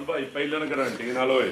ਫਰਾਜ਼ ਭਾਈ ਪਹਿਲਨ guarantee ਨਾਲ ਹੋਏ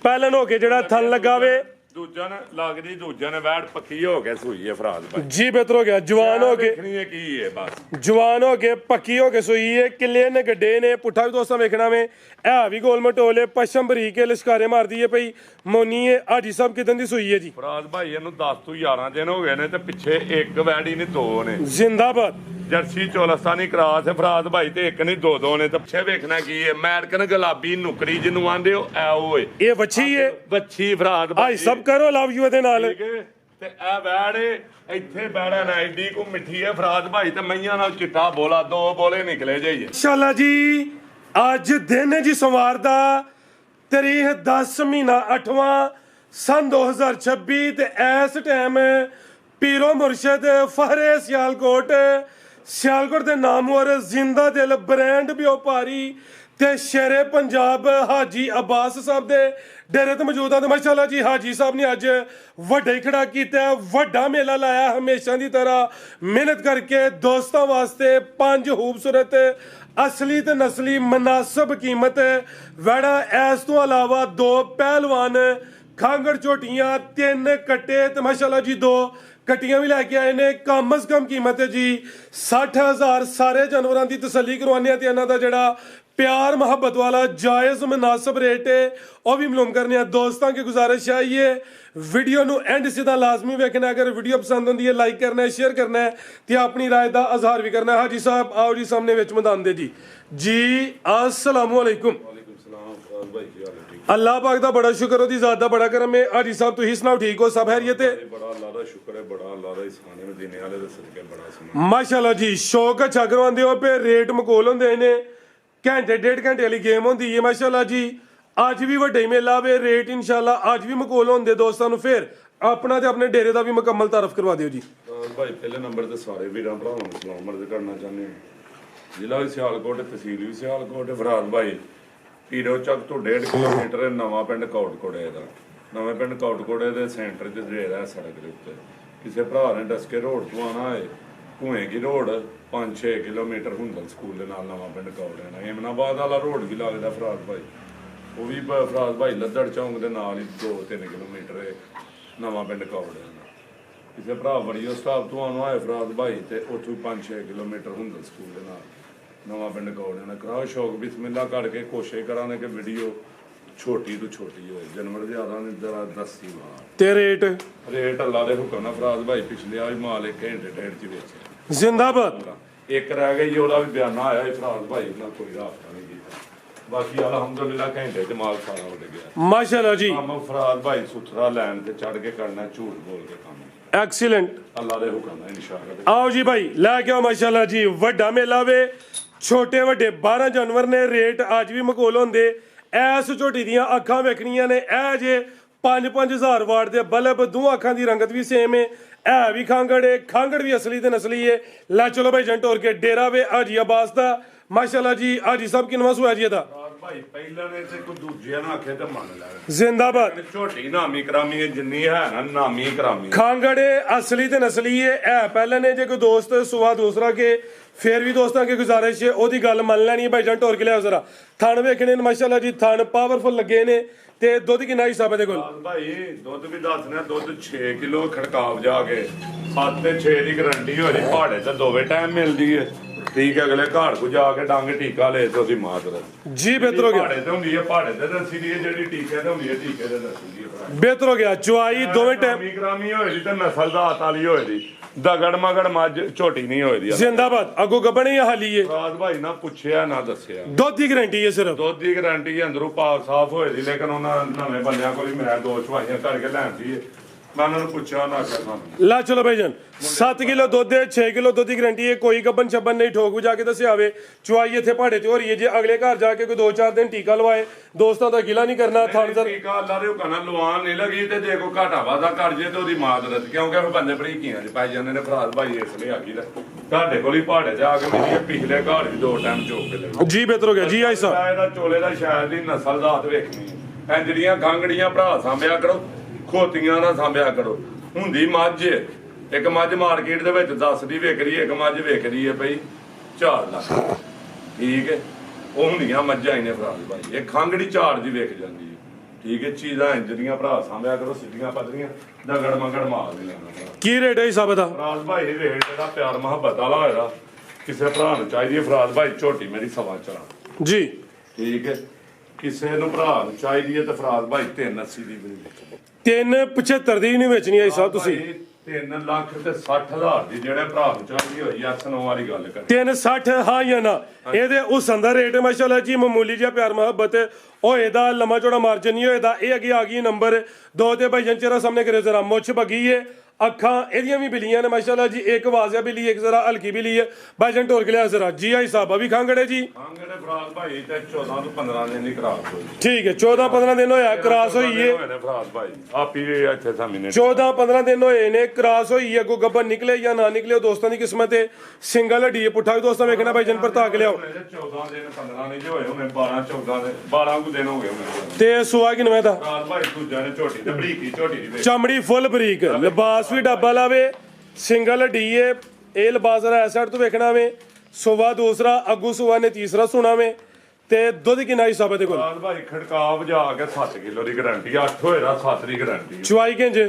ਪਹਿਲਨ ਹੋ ਕੇ ਜਿਹੜਾ ਥਣ ਲਗਾਵੇ ਦੂਜਾ ਨੇ ਲੱਗਦੀ ਦੂਜਾ ਨੇ ਵੈੜ ਪੱਕੀ ਹੋ ਕੇ ਸੂਈ ਹੈ ਫਰਾਜ਼ ਭਾਈ ਜੀ ਬਿਹਤਰ ਹੋ ਗਿਆ ਜਵਾਨ ਹੋ ਕੇ ਦੇਖਣੀ ਹੈ ਕੀ ਹੈ ਬਸ ਜਵਾਨ ਹੋ ਕੇ ਪੱਕੀ ਹੋ ਕੇ ਸੂਈ ਹੈ ਕਿੱਲੇ ਨੇ ਗੱਡੇ ਨੇ ਪੁੱਠਾ ਵੀ ਦੋਸਤਾਂ ਵੇਖਣਾ ਵੇ ਇਹ ਵੀ ਗੋਲ ਮਟੋਲੇ ਪਸ਼ਮ ਬਰੀਕ ਕੇ ਲਿਸ਼ਕਾਰੇ ਮਾਰਦੀ ਹੈ ਪਈ ਮੋਨੀ ਹੈ ਹਾਜੀ ਸਾਹਿਬ ਕਿਦਾਂ ਦੀ ਸੂਈ ਹੈ ਜੀ ਫਰਾਜ਼ ਭਾਈ ਇਹਨੂੰ 10 ਤੋਂ 11 ਦਿਨ ਹੋ ਗਏ ਨੇ ਤੇ ਪਿੱਛੇ ਇੱਕ ਵੈੜੀ ਨੇ ਦੋ ਨੇ ਜ਼ਿੰਦਾਬਾਦ ਜਰਸੀ ਚੋਲਸਤਾਨੀ ਕਰਾਸ ਹੈ ਫਰਾਜ਼ ਭਾਈ ਤੇ ਇੱਕ ਨਹੀਂ ਦੋ ਨੇ ਤੇ ਪਿੱਛੇ ਵੇਖਣਾ ਕੀ ਹੈ ਅਮਰੀਕਨ ਗੁਲਾਬੀ ਨੁਕਰੀ ਜਿਹਨੂੰ ਆਂਦੇ ਹੋ ਐ ਓਏ ਇਹ ਵੱਛੀ ਹੈ ਬੱਚੀ ਫਰਾਜ਼ ਹਾਈ ਸਭ ਕਰੋ ਲਵ ਯੂ ਦੇ ਨਾਲ ਠੀਕ ਹੈ ਤੇ ਇਹ ਵੈੜ ਇੱਥੇ ਬੈੜਾ ਨਾ ਐਡੀ ਕੋ ਮਿੱਠੀ ਹੈ ਫਰਾਜ਼ ਭਾਈ ਤੇ ਮਈਆਂ ਨਾਲ ਚਿੱਟਾ ਬੋਲਾ ਦੋ ਬੋਲੇ ਨਿਕਲੇ ਜਾਈਏ ਇਨਸ਼ਾਅੱਲਾ ਜੀ ਅੱਜ ਦਿਨ ਹੈ ਜੀ ਸੋਮਵਾਰ ਦਾ ਤਾਰੀਖ 10 ਮਹੀਨਾ 8ਵਾਂ ਸਨ 2026 ਤੇ ਇਸ ਟਾਈਮ ਪੀਰੋ ਮੁਰਸ਼ਦ ਫਹਰੇ ਸਿਆਲਕੋਟ ਦੇ ਨਾਮਵਰ ਜ਼ਿੰਦਾ ਦਿਲ ਬ੍ਰਾਂਡ ਵਪਾਰੀ ਤੇ ਸ਼ੇਰੇ ਪੰਜਾਬ ਹਾਜੀ ਅਬਾਸ ਸਾਹਿਬ ਦੇ ਡੇਰੇ ਤੇ ਮੌਜੂਦ ਆ ਤੇ ਮਾਸ਼ਾਅੱਲਾ ਜੀ ਹਾਜੀ ਸਾਹਿਬ ਨੇ ਅੱਜ ਵੱਡਾ ਹੀ ਖੜਾ ਕੀਤਾ ਵੱਡਾ ਮੇਲਾ ਲਾਇਆ ਹਮੇਸ਼ਾ ਦੀ ਤਰ੍ਹਾਂ ਮਿਹਨਤ ਕਰਕੇ ਦੋਸਤਾਂ ਵਾਸਤੇ 5 ਖੂਬਸੂਰਤ ਅਸਲੀ ਤੇ ਨਸਲੀ ਮਨਾਸਬ ਕੀਮਤ ਵੜਾ ਇਸ ਤੋਂ ਇਲਾਵਾ 2 ਪਹਿਲਵਾਨ ਖਾਂਗੜ ਝੋਟੀਆਂ 3 ਕੱਟੇ ਤੇ ਮਾਸ਼ਾਅੱਲਾ ਜੀ 2 ਕਟੀਆਂ ਵੀ ਲੈ ਕੇ ਆਏ ਨੇ ਕਮ ਅਜ਼ ਕਮ ਕੀਮਤ ਹੈ ਜੀ 60,000 ਸਾਰੇ ਜਾਨਵਰਾਂ ਦੀ ਤਸੱਲੀ ਕਰਵਾਉਂਦੇ ਆ ਤੇ ਇਹਨਾਂ ਦਾ ਜਿਹੜਾ प्यार मोहब्बत वाला जायज़ मुनासिब रेट है और भी मालूम करने दोस्तों की गुजारिश है ये वीडियो नू एंड सीधा लाजमी वेखना अगर वीडियो पसंद होती है लाइक करना है शेयर करना है तो अपनी राय का इजहार भी करना है हाजी साहब आओ जी सामने विच मैदान दे जी अस्सलाम वालेकुम अल्लाह पाक दा बड़ा शुक्र ओदी ज़ात दा बड़ा करम है हाजी साहब तुसीं सुनाओ ठीक हो सब खैरियत है बड़ा अल्लाह दा शुक्र है बड़ा अल्लाह दा ihsan है मदीने वाले दे सदके बड़ा सुना माशाअल्लाह जी शौक अच्छा करवांदे हो पे रेट मकोल होंदे ने घंटे 1.5 घंटे वाली गेम होंदी है माशाअल्लाह जी अज भी वड्डे मेला वे रेट इंशाअल्लाह अज भी मकोल होंदे दोस्तां नूं फिर अपना ते अपने डेरे दा भी मुकम्मल तारफ करवा दिओ जी भाई पहले नंबर ते सारे वीरां भरावां नूं सलाम अर्ज़ करना चाहने जिला भी सियालकोट तहसील भी सियालकोट फराज भाई पीरो ਚੱਕ ਤੋਂ 1.5 ਕਿਲੋਮੀਟਰ ਨਵਾਂ ਪਿੰਡ ਕੋਟਕੋੜੇ ਦਾ ਨਵੇਂ ਪਿੰਡ ਕੋਟਕੋੜੇ ਦੇ ਸੈਂਟਰ 'ਚ ਜਿਹੜਾ ਸੜਕ ਦੇ ਉੱਤੇ ਕਿਸੇ ਭਰਾ ਨੇ ਡਸਕੇ ਰੋਡ ਤੋਂ ਆਣਾ ਹੈ ਭੂਏ ਕੀ ਰੋਡ 5-6 ਕਿਲੋਮੀਟਰ ਹੁੰਦਲ ਸਕੂਲ ਦੇ ਨਾਲ ਨਵਾਂ ਪਿੰਡ ਕੌੜੇ ਨਾਲ ਏਮਨਾਬਾਦ ਵਾਲਾ ਰੋਡ ਵੀ ਲੱਗਦਾ ਫਰਾਜ਼ ਭਾਈ ਉਹ ਵੀ ਫਰਾਜ਼ ਭਾਈ ਲੱਦੜ ਚੌਂਕ ਦੇ ਨਾਲ ਹੀ 2-3 ਕਿਲੋਮੀਟਰ ਨਵਾਂ ਪਿੰਡ ਕੌੜੇ ਨਾਲ ਕਿਸੇ ਭਰਾ ਬੜੀਓ ਸਟਾਪ ਤੋਂ ਆਉਣਾ ਹੈ ਫਰਾਜ਼ ਭਾਈ ਤੇ ਉੱਥੋਂ 5-6 ਕਿਲੋਮੀਟਰ ਹੁੰਦਲ ਸਕੂਲ ਦੇ ਨਾਲ ਨਵਾਂ ਪਿੰਡ ਕੌੜੇ ਨਾਲ ਕਰਾਓ ਸ਼ੌਕ ਬਿਸਮਿਲ੍ਲਾ ਕਰਕੇ ਕੋਸ਼ਿਸ਼ ਕਰਾਂਗੇ ਕਿ ਵੀਡੀਓ ਛੋਟੀ ਤੋਂ ਛੋਟੀ ਹੋਏ ਜਾਨਵਰ ਜ਼ਿਆਦਾ ਨਹੀਂ ਜਰਾ ਦੱਸੀ ਮਾਰ ਤੇ ਰੇਟ ਅੱਲਾ ਦੇ ਹੁਕਮ ਨਾਲ ਫਰਾਜ਼ ਭਾਈ ਪਿਛਲੇ ਆ ਵੀ ਮਾਲ 1 ਘੰਟੇ 1.5 ਚ ਵੇਚਿਆ ਜ਼ਿੰਦਾਬਾਦ ਇੱਕ ਰਹਿ ਗਈ ਉਹਦਾ ਵੀ ਬਿਆਨਾ ਆਇਆ ਫਰਾਜ਼ ਭਾਈ ਨਾਲ ਕੋਈ ਰਾਬਤਾ ਨਹੀਂ ਕੀਤਾ ਬਾਕੀ ਅਲਹਮਦੁਲਿਲਾ ਘੰਟੇ ਚ ਮਾਲ ਸਾਰਾ ਉੱਡ ਗਿਆ ਮਾਸ਼ਾਅੱਲਾ ਜੀ ਕੰਮ ਫਰਾਜ਼ ਭਾਈ ਸੁਥਰਾ ਲੈਣ ਤੇ ਚੜ ਕੇ ਕਰਨਾ ਝੂਠ ਬੋਲ ਕੇ ਕੰਮ ਐਕਸੀਲੈਂਟ ਅੱਲਾ ਦੇ ਹੁਕਮ ਨਾਲ ਇਨਸ਼ਾਅੱਲਾ आओ जी भाई लैके आओ माशाल्लाह जी वड्डा मेला वे छोटे वड्डे 12 जानवर ने रेट अज भी मकोल होंदे ਐਸ ਝੋਟੀ ਦੀਆਂ ਅੱਖਾਂ ਵੇਖਣੀਆਂ ਨੇ ਇਹ ਜੇ 5-5000 ਵਾਟ ਦੇ ਬਲਬ ਦੋ ਅੱਖਾਂ ਦੀ ਰੰਗਤ ਵੀ ਸੇਮ ਹੈ ਇਹ ਵੀ ਖਾਂਗੜ ਵੀ ਅਸਲੀ ਤੇ ਨਸਲੀ ਹੈ ਲੈ ਚਲੋ ਭਾਈ ਜੰਟ ਹੋਰ ਕੇ ਡੇਰਾ ਵੇ ਹਾਜੀ ਅਬਾਸ ਦਾ ਮਾਸ਼ਾਅੱਲਾ ਜੀ ਹਾਜੀ ਸਾਹਿਬ ਕਿਨਵਾ ਸੁਆ ਜੀ ਇਹਦਾ ਭਾਈ ਪਹਿਲਾਂ ਨੇ ਤੇ ਕੋਈ ਦੂਜਿਆਂ ਨੂੰ ਆਖੇ ਤੇ ਮੰਨ ਲੈ ਜ਼ਿੰਦਾਬਾਦ ਝੋਟੀ ਨਾਮੀ ਕਰਾਮੀ ਜਿੰਨੀ ਹੈ ਨਾ ਨਾਮੀ ਕਰਾਮੀ ਖਾਂਗੜੇ ਅਸਲੀ ਤੇ ਨਸਲੀ ਹੈ ਇਹ ਪਹਿਲਾਂ ਨੇ ਜੇ ਕੋਈ ਦੋਸਤ ਸੁਆ ਦੂਸਰਾ ਕੇ ਫਿਰ ਵੀ ਦੋਸਤਾਂ ਕੀ ਗੁਜ਼ਾਰਿਸ਼ ਹੈ ਉਹਦੀ ਗੱਲ ਮੰਨ ਲੈਣੀ ਹੈ ਭਾਈ ਜੰਟ ਹੋਰ ਕੇ ਲਿਆਓ ਜ਼ਰਾ ਥਣ ਵੇਖਣੇ ਨੇ ਮਾਸ਼ਾਅੱਲਾ ਜੀ ਥਣ ਪਾਵਰਫੁਲ ਲੱਗੇ ਨੇ ਤੇ ਦੁੱਧ ਕਿੰਨਾ ਹਿਸਾਬ ਇਹਦੇ ਕੋਲ ਭਾਈ ਦੁੱਧ ਵੀ ਦੱਸਣਾ ਦੁੱਧ 6 ਕਿਲੋ ਖੜਕਾਵ ਜਾ ਕੇ 7 ਤੇ 6 ਦੀ ਗਾਰੰਟੀ ਹੋ ਜੀ ਪਹਾੜੇ ਤੇ ਦੋਵੇਂ ਟਾਈਮ ਮਿਲਦੀ ਹੈ ਠੀਕ ਹੈ ਅਗਲੇ ਘਰ ਕੋ ਜਾ ਕੇ ਡੰਗ ਟੀਕਾ ਲੈ ਤੇ ਉਹਦੀ ਮਾਤਰ ਜੀ ਬਿਹਤਰ ਹੋ ਗਿਆ ਪਹਾੜੇ ਤੇ ਹੁੰਦੀ ਹੈ ਪਹਾੜੇ ਤੇ ਦੱਸੀ ਦੀ ਜਿਹੜੀ ਟੀਕੇ ਤੇ ਹੁੰਦੀ ਹੈ ਟੀਕੇ ਤੇ ਦੱਸੀ ਦੀ ਹੈ ਬਿਹਤਰ ਹੋ ਗਿਆ ਚੁਆਈ ਦੋਵੇਂ ਟਾਈਮ ਗ੍ਰਾਮੀ ਹੋਏ ਦੀ ਤੇ ਨਸਲ ਦਾ ਆਤਾਲੀ ਹੋਏ ਦੀ ਦਗੜ ਮਗੜ ਮੱਝ ਝੋਟੀ ਨਹੀਂ ਹੋਏ ਦੀ ਜ਼ਿੰਦਾਬਾਦ ਅੱਗੋਂ ਗੱਬਣੀ ਹਾਲੀ ਹੈ ਫਰਾਜ਼ ਭਾਈ ਨਾ ਪੁੱਛਿਆ ਨਾ ਦੱਸਿਆ ਦੁੱਧ ਦੀ ਗਾਰੰਟੀ ਹੈ ਸਿਰਫ ਦੁੱਧ ਦੀ ਗਾਰੰਟੀ ਹੈ ਅੰਦਰੋਂ ਪਾਕ ਸਾਫ਼ ਹੋਏ ਦੀ ਲੇਕਿਨ ਉਹਨਾਂ ਨਵੇਂ ਬੰਦਿਆਂ ਕੋਲ ਹੀ ਮੈਂ 2 ਚਵਾਈਆਂ ਕਰਕੇ ਲੈਂਦੀ ਹੈ ਮੈਂ ਉਹਨਾਂ ਨੂੰ ਪੁੱਛਿਆ ਨਾ ਕਿਹਾ ਸਾਨੂੰ ਲਾ ਚਲੋ ਭਾਈ ਜਾਨ 7 ਕਿਲੋ ਦੁੱਧ 6 ਕਿਲੋ ਦੁੱਧ ਦੀ ਗਾਰੰਟੀ ਹੈ ਕੋਈ ਗੱਬਨ ਛੱਬਨ ਨਹੀਂ ਠੋਕ ਜਾ ਕੇ ਦੱਸਿਆ ਆਵੇ ਚੁਆਈ ਇੱਥੇ ਪਹਾੜੇ ਤੇ ਹੋ ਰਹੀ ਹੈ ਜੇ ਅਗਲੇ ਘਰ ਜਾ ਕੇ ਕੋਈ 2-4 ਦਿਨ ਟੀਕਾ ਲਵਾਏ ਦੋਸਤਾਂ ਦਾ ਗਿਲਾ ਨਹੀਂ ਕਰਨਾ ਥਾਣਦਰ ਟੀਕਾ ਅੱਲਾ ਦੇ ਹੁਕਮ ਨਾਲ ਲਵਾਨ ਨਹੀਂ ਲੱਗੀ ਤੇ ਜੇ ਕੋਈ ਘਾਟਾ ਵਾਦਾ ਕਰ ਜੇ ਤੇ ਉਹਦੀ ਮਾਦਰਤ ਕਿਉਂਕਿ ਉਹ ਬੰਦੇ ਬਰੀਕੀਆਂ ਚ ਪਾਈ ਜਾਂਦੇ ਨੇ ਫਰਾਜ਼ ਭਾਈ ਇਸ ਲਈ ਆਖੀ ਦਾ ਤੁਹਾਡੇ ਕੋਲ ਹੀ ਪਹਾੜੇ ਜਾ ਕੇ ਮੇਰੀ ਪਿਛਲੇ ਘਰ ਵੀ 2 ਟਾਈਮ ਚੋਕ ਕੇ ਲੈ ਜੀ ਬਿਹਤਰ ਹੋ ਗਿਆ ਜੀ ਆਈ ਸਾਹਿਬ ਇਹਦਾ ਚੋਲੇ ਦਾ ਸ਼ਾਇਦ ਦੀ ਨਸਲ ਦਾ ਹੱਥ ਵੇਖਣੀ ਐ ਜਿਹੜੀਆਂ ਗਾਂਗੜੀਆਂ ਭਰਾ ਸਾਂਭਿਆ ਕਰੋ ਖੋਤੀਆਂ ਨਾ ਸਾਂਭਿਆ ਕਰੋ ਹੁੰਦੀ ਮੱਝ ਇੱਕ ਮੱਝ ਮਾਰਕੀਟ ਦੇ ਵਿੱਚ 10 ਦੀ ਵਿਕ ਰਹੀ ਹੈ ਇੱਕ ਮੱਝ ਵਿਕ ਰਹੀ ਹੈ ਬਈ 4 ਲੱਖ ਠੀਕ ਹੈ ਉਹ ਹੁੰਦੀਆਂ ਮੱਝਾਂ ਹੀ ਨੇ ਫਰਾਦ ਭਾਈ ਇਹ ਖੰਗੜੀ ਝਾੜ ਦੀ ਵਿਕ ਜਾਂਦੀ ਹੈ ਠੀਕ ਹੈ ਚੀਜ਼ਾਂ ਇੰਜਰੀਆਂ ਭਰਾ ਸਾਂਭਿਆ ਕਰੋ ਸਿੱਧੀਆਂ ਪੱਧਰੀਆਂ ਦਗੜ ਮਗੜ ਮਾਰ ਨਹੀਂ ਲੈਣਾ ਕੀ ਰੇਟ ਹੈ ਜੀ ਸਭ ਦਾ? ਫਰਾਦ ਭਾਈ ਇਹ ਰੇਟ ਜਿਹੜਾ ਪਿਆਰ ਮੁਹੱਬਤ ਵਾਲਾ ਹੋਏਗਾ ਕਿਸੇ ਭਰਾ ਨੂੰ ਚਾਹੀਦੀ ਹੈ ਫਰਾਦ ਭਾਈ ਝੋਟੀ ਮੇਰੀ 4.25 ਜੀ ਠੀਕ ਹੈ ਕਿਸੇ ਨੂੰ ਭਰਾ ਨੂੰ ਚਾਹੀਦੀ ਹੈ ਤੇ ਫਰਾਦ ਭਾਈ 380 ਦੀ ਵੀ 375 ਦੀ ਨਹੀਂ ਵੇਚਣੀ ਆਈ ਸਾਹਿਬ ਤੁਸੀਂ? 3,60,000 ਦੀ ਜਿਹੜੇ ਭਰਾ ਨੂੰ ਚਾਹੀਦੀ ਹੋਈ ਐਸ ਨੋ ਵਾਲੀ ਗੱਲ ਕਰੀ 360 ਹਾਂ ਜਾਂ ਨਾ ਇਹਦੇ ਉਸ ਦਾ ਰੇਟ ਮਾਸ਼ਾਅੱਲਾ ਜੀ ਮਾਮੂਲੀ ਜਿਹਾ ਪਿਆਰ ਮੁਹੱਬਤ ਹੋਏ ਦਾ ਲੰਮਾ ਚੌੜਾ ਮਾਰਜਨ ਨਹੀਂ ਹੋਏਦਾ ਇਹ ਅੱਗੇ ਆ ਗਈ ਨੰਬਰ 2 ਤੇ ਭਾਈ ਚਿਹਰਾ ਸਾਹਮਣੇ ਕਰਿਓ ਜ਼ਰਾ ਮੁੱਛ ਬਗੀ ਏ ਅੱਖਾਂ ਇਹਦੀਆਂ ਵੀ ਬਿਲੀਆਂ ਨੇ ਮਾਸ਼ਾਅੱਲਾ ਜੀ ਇੱਕ ਵਾਜ਼ਿਆ ਬਿਲੀ ਇੱਕ ਜ਼ਰਾ ਹਲਕੀ ਬਿਲੀ ਹੈ ਭਾਈਜਨ ਢੋਲ ਕੇ ਲਿਆ ਜ਼ਰਾ ਜੀ ਆਈ ਸਾਹਿਬ ਅਭੀ ਖਾਂਗੜੇ ਜੀ ਖਾਂਗੜੇ ਫਰਾਦ ਭਾਈ ਤੇ 14 ਤੋਂ 15 ਦਿਨ ਦੀ ਕਰਾਸ ਹੋਈ ਠੀਕ ਹੈ 14-15 ਦਿਨ ਹੋਇਆ ਕਰਾਸ ਹੋਈ ਏ ਫਰਾਦ ਭਾਈ ਆਪੀ ਇੱਥੇ ਸਾਹਮਣੇ 14-15 ਦਿਨ ਹੋਏ ਨੇ ਕਰਾਸ ਹੋਈ ਅੱਗੋਂ ਗੱਬਰ ਨਿਕਲੇ ਜਾਂ ਨਾ ਨਿਕਲੇ ਦੋਸਤਾਂ ਦੀ ਕਿਸਮਤ ਹੈ ਸਿੰਗਲ ਹੱਡੀ ਪੁੱਠਾ ਵੀ ਦੋਸਤਾਂ ਵੇਖਣਾ ਭਾਈਜਨ ਪਰਤਾ ਕੇ ਲਿਆਓ 14 ਦਿਨ 15 ਦਿਨ ਹੋਏ ਹੋਣੇ 12-14 ਦਿਨ 12 ਕੁ ਦਿਨ ਹੋ ਗਏ ਹੋਣੇ ਤੇ ਸੁਆ ਕਿਨਵੇਂ ਦਾ ਫਰਾਦ ਭਾਈ ਦੂਜਾ ਨੇ ਝੋਟੀ ਤੇ ਬਰੀਕੀ ਝੋਟੀ ਦੀ ਵੇਚ ਚਮੜੀ ਫੁੱਲ ਬਰੀਕ ਲਿਬਾਸ ਵੀ ਡੱਬਾ ਲਾਵੇ ਸਿੰਗਲ ਡੀਏ ਇਹ ਲਿਬਾਸ ਦਾ ਐਸ ਸਾਈਡ ਤੋਂ ਵੇਖਣਾ ਵੇ ਸੁਵਾ ਦੂਸਰਾ ਅੱਗੂ ਸੁਵਾ ਨੇ ਤੀਸਰਾ ਸੁਣਾ ਵੇ ਤੇ ਦੁੱਧ ਕਿੰਨਾ ਹੀ ਸਾਬਤ ਦੇ ਕੋਲ? ਫਰਾਦ ਭਾਈ ਖੜਕਾ ਵਜਾ ਕੇ 7 ਕਿਲੋ ਦੀ ਗਾਰੰਟੀ 8 ਹੋਏ ਦਾ 7 ਦੀ ਗਾਰੰਟੀ ਚੁਆਈ ਕਿੰਜ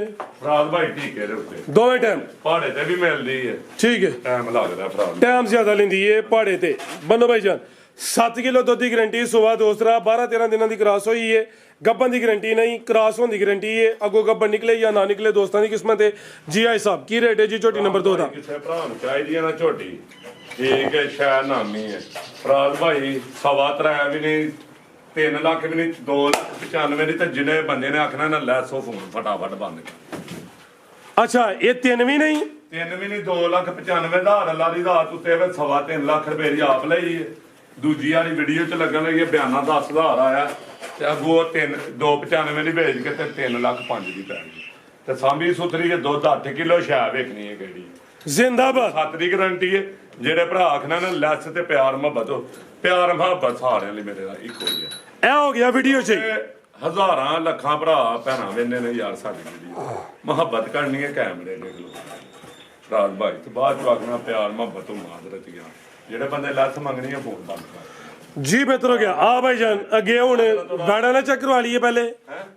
ਫਰਾਦ ਭਾਈ ਟੀਕੇ ਦੇ ਉੱਤੇ ਦੋਵੇਂ ਟਾਈਮ ਪਹਾੜੇ ਤੇ ਵੀ ਮਿਲਦੀ ਹੈ ਠੀਕ ਹੈ ਟਾਈਮ ਲੱਗਦਾ ਫਰਾਦ ਟਾਈਮ ਜ਼ਿਆਦਾ ਲੈਂਦੀ ਏ ਪਹਾੜੇ ਤੇ ਬੰਨੋ ਭਾਈ ਜਾਨ 7 ਕਿਲੋ ਦੁੱਧ ਦੀ ਗਾਰੰਟੀ ਸੁਵਾ ਦੂਸਰਾ 12-13 ਦਿਨਾਂ ਦੀ ਕ੍ਰਾਸ ਹੋਈ ਏ ਗੱਬਨ ਦੀ ਗਾਰੰਟੀ ਨਹੀਂ ਕ੍ਰਾਸ ਹੋਣ ਦੀ ਗਾਰੰਟੀ ਏ ਅੱਗੋਂ ਗੱਬਨ ਨਿਕਲੇ ਜਾਂ ਨਾ ਨਿਕਲੇ ਦੋਸਤਾਂ ਦੀ ਕਿਸਮਤ ਹੈ ਜੀ ਆਈ ਸਾਹਿਬ ਕੀ ਰੇਟ ਹੈ ਜੀ ਝੋਟੀ ਨੰਬਰ 2 ਦਾ? ਕਿਸੇ ਭਰਾ ਨੂੰ ਚਾਹੀਦੀ ਹੈ ਨਾ ਝੋਟੀ ਠੀਕ ਹੈ ਸ਼ਾਇਦ ਨਾਮੀ ਹੈ ਫਰਾਦ ਭਾਈ 3.25 ਵੀ ਨਹੀਂ 3 ਲੱਖ ਵੀ ਨਹੀਂ 2,95,000 ਦੀ ਤੇ ਜਿੰਨੇ ਬੰਦੇ ਨੇ ਆਖਣਾ ਨਾ ਲੈਸੋ ਫੋਨ ਫਟਾਫਟ ਬੰਦ ਕਰ ਅੱਛਾ ਇਹ 3 ਵੀ ਨਹੀਂ 3 ਵੀ ਨਹੀਂ 2,95,000 ਅੱਲਾ ਦੀ ਰਾਤ ਉੱਤੇ 3.5 ਲੱਖ ਰੁਪਏ ਦੀ ਆਪ ਲਈ ਹੈ ਦੂਜੀ ਵਾਲੀ ਵੀਡੀਓ ਚ ਲੱਗਣ ਲੱਗੀ ਬਿਆਨਾ 10,000 ਆਇਆ ਤੇ ਅੱਗੋਂ 295 ਦੀ ਵੇਚ ਕੇ ਤੇ 3 ਲੱਖ 5 ਦੀ ਪੈ ਗਈ ਤੇ ਸਾਂਭੀ ਸੁਥਰੀ ਕੇ ਦੁੱਧ 8 ਕਿਲੋ ਸ਼ਾ ਵੇਖਣੀ ਹੈ ਕਿਹੜੀ ਜ਼ਿੰਦਾਬਾਦ 7 ਦੀ ਗਾਰੰਟੀ ਹੈ ਜਿਹੜੇ ਭਰਾ ਆਖਣਾ ਨਾ ਲੈਸ ਤੇ ਪਿਆਰ ਮੁਹੱਬਤ ਸਾਰਿਆਂ ਲਈ ਮੇਰੇ ਦਾ ਇੱਕੋ ਜਿਹਾ ਇਹ ਹੋ ਗਿਆ ਵੀਡੀਓ ਚ ਹਜ਼ਾਰਾਂ ਲੱਖਾਂ ਭਰਾ ਭੈਣਾਂ ਵੇਨੇ ਨੇ ਯਾਰ ਸਾਡੀ ਵੀਡੀਓ ਮੁਹੱਬਤ ਕਰਨੀ ਹੈ ਕੈਮਰੇ ਦੇਖ ਲਓ ਫਰਾਦ ਭਾਈ ਤੇ ਬਾਅਦ ਚ ਆਖਣਾ ਪਿਆਰ ਮੁਹੱਬਤ ਤੋਂ ਮਾਦਰਤੀਆਂ ਜਿਹੜੇ ਬੰਦੇ ਲੱਥ ਮੰਗਣੀ ਆ ਫੋਨ ਬੰਦ ਕਰ ਜੀ ਬਿਹਤਰ ਹੋ ਗਿਆ ਆ ਭਾਈ ਜਾਨ ਅੱਗੇ ਹੁਣ ਵੈੜਾ ਨਾ ਚੈੱਕ ਕਰਵਾ ਲਈਏ ਪਹਿਲੇ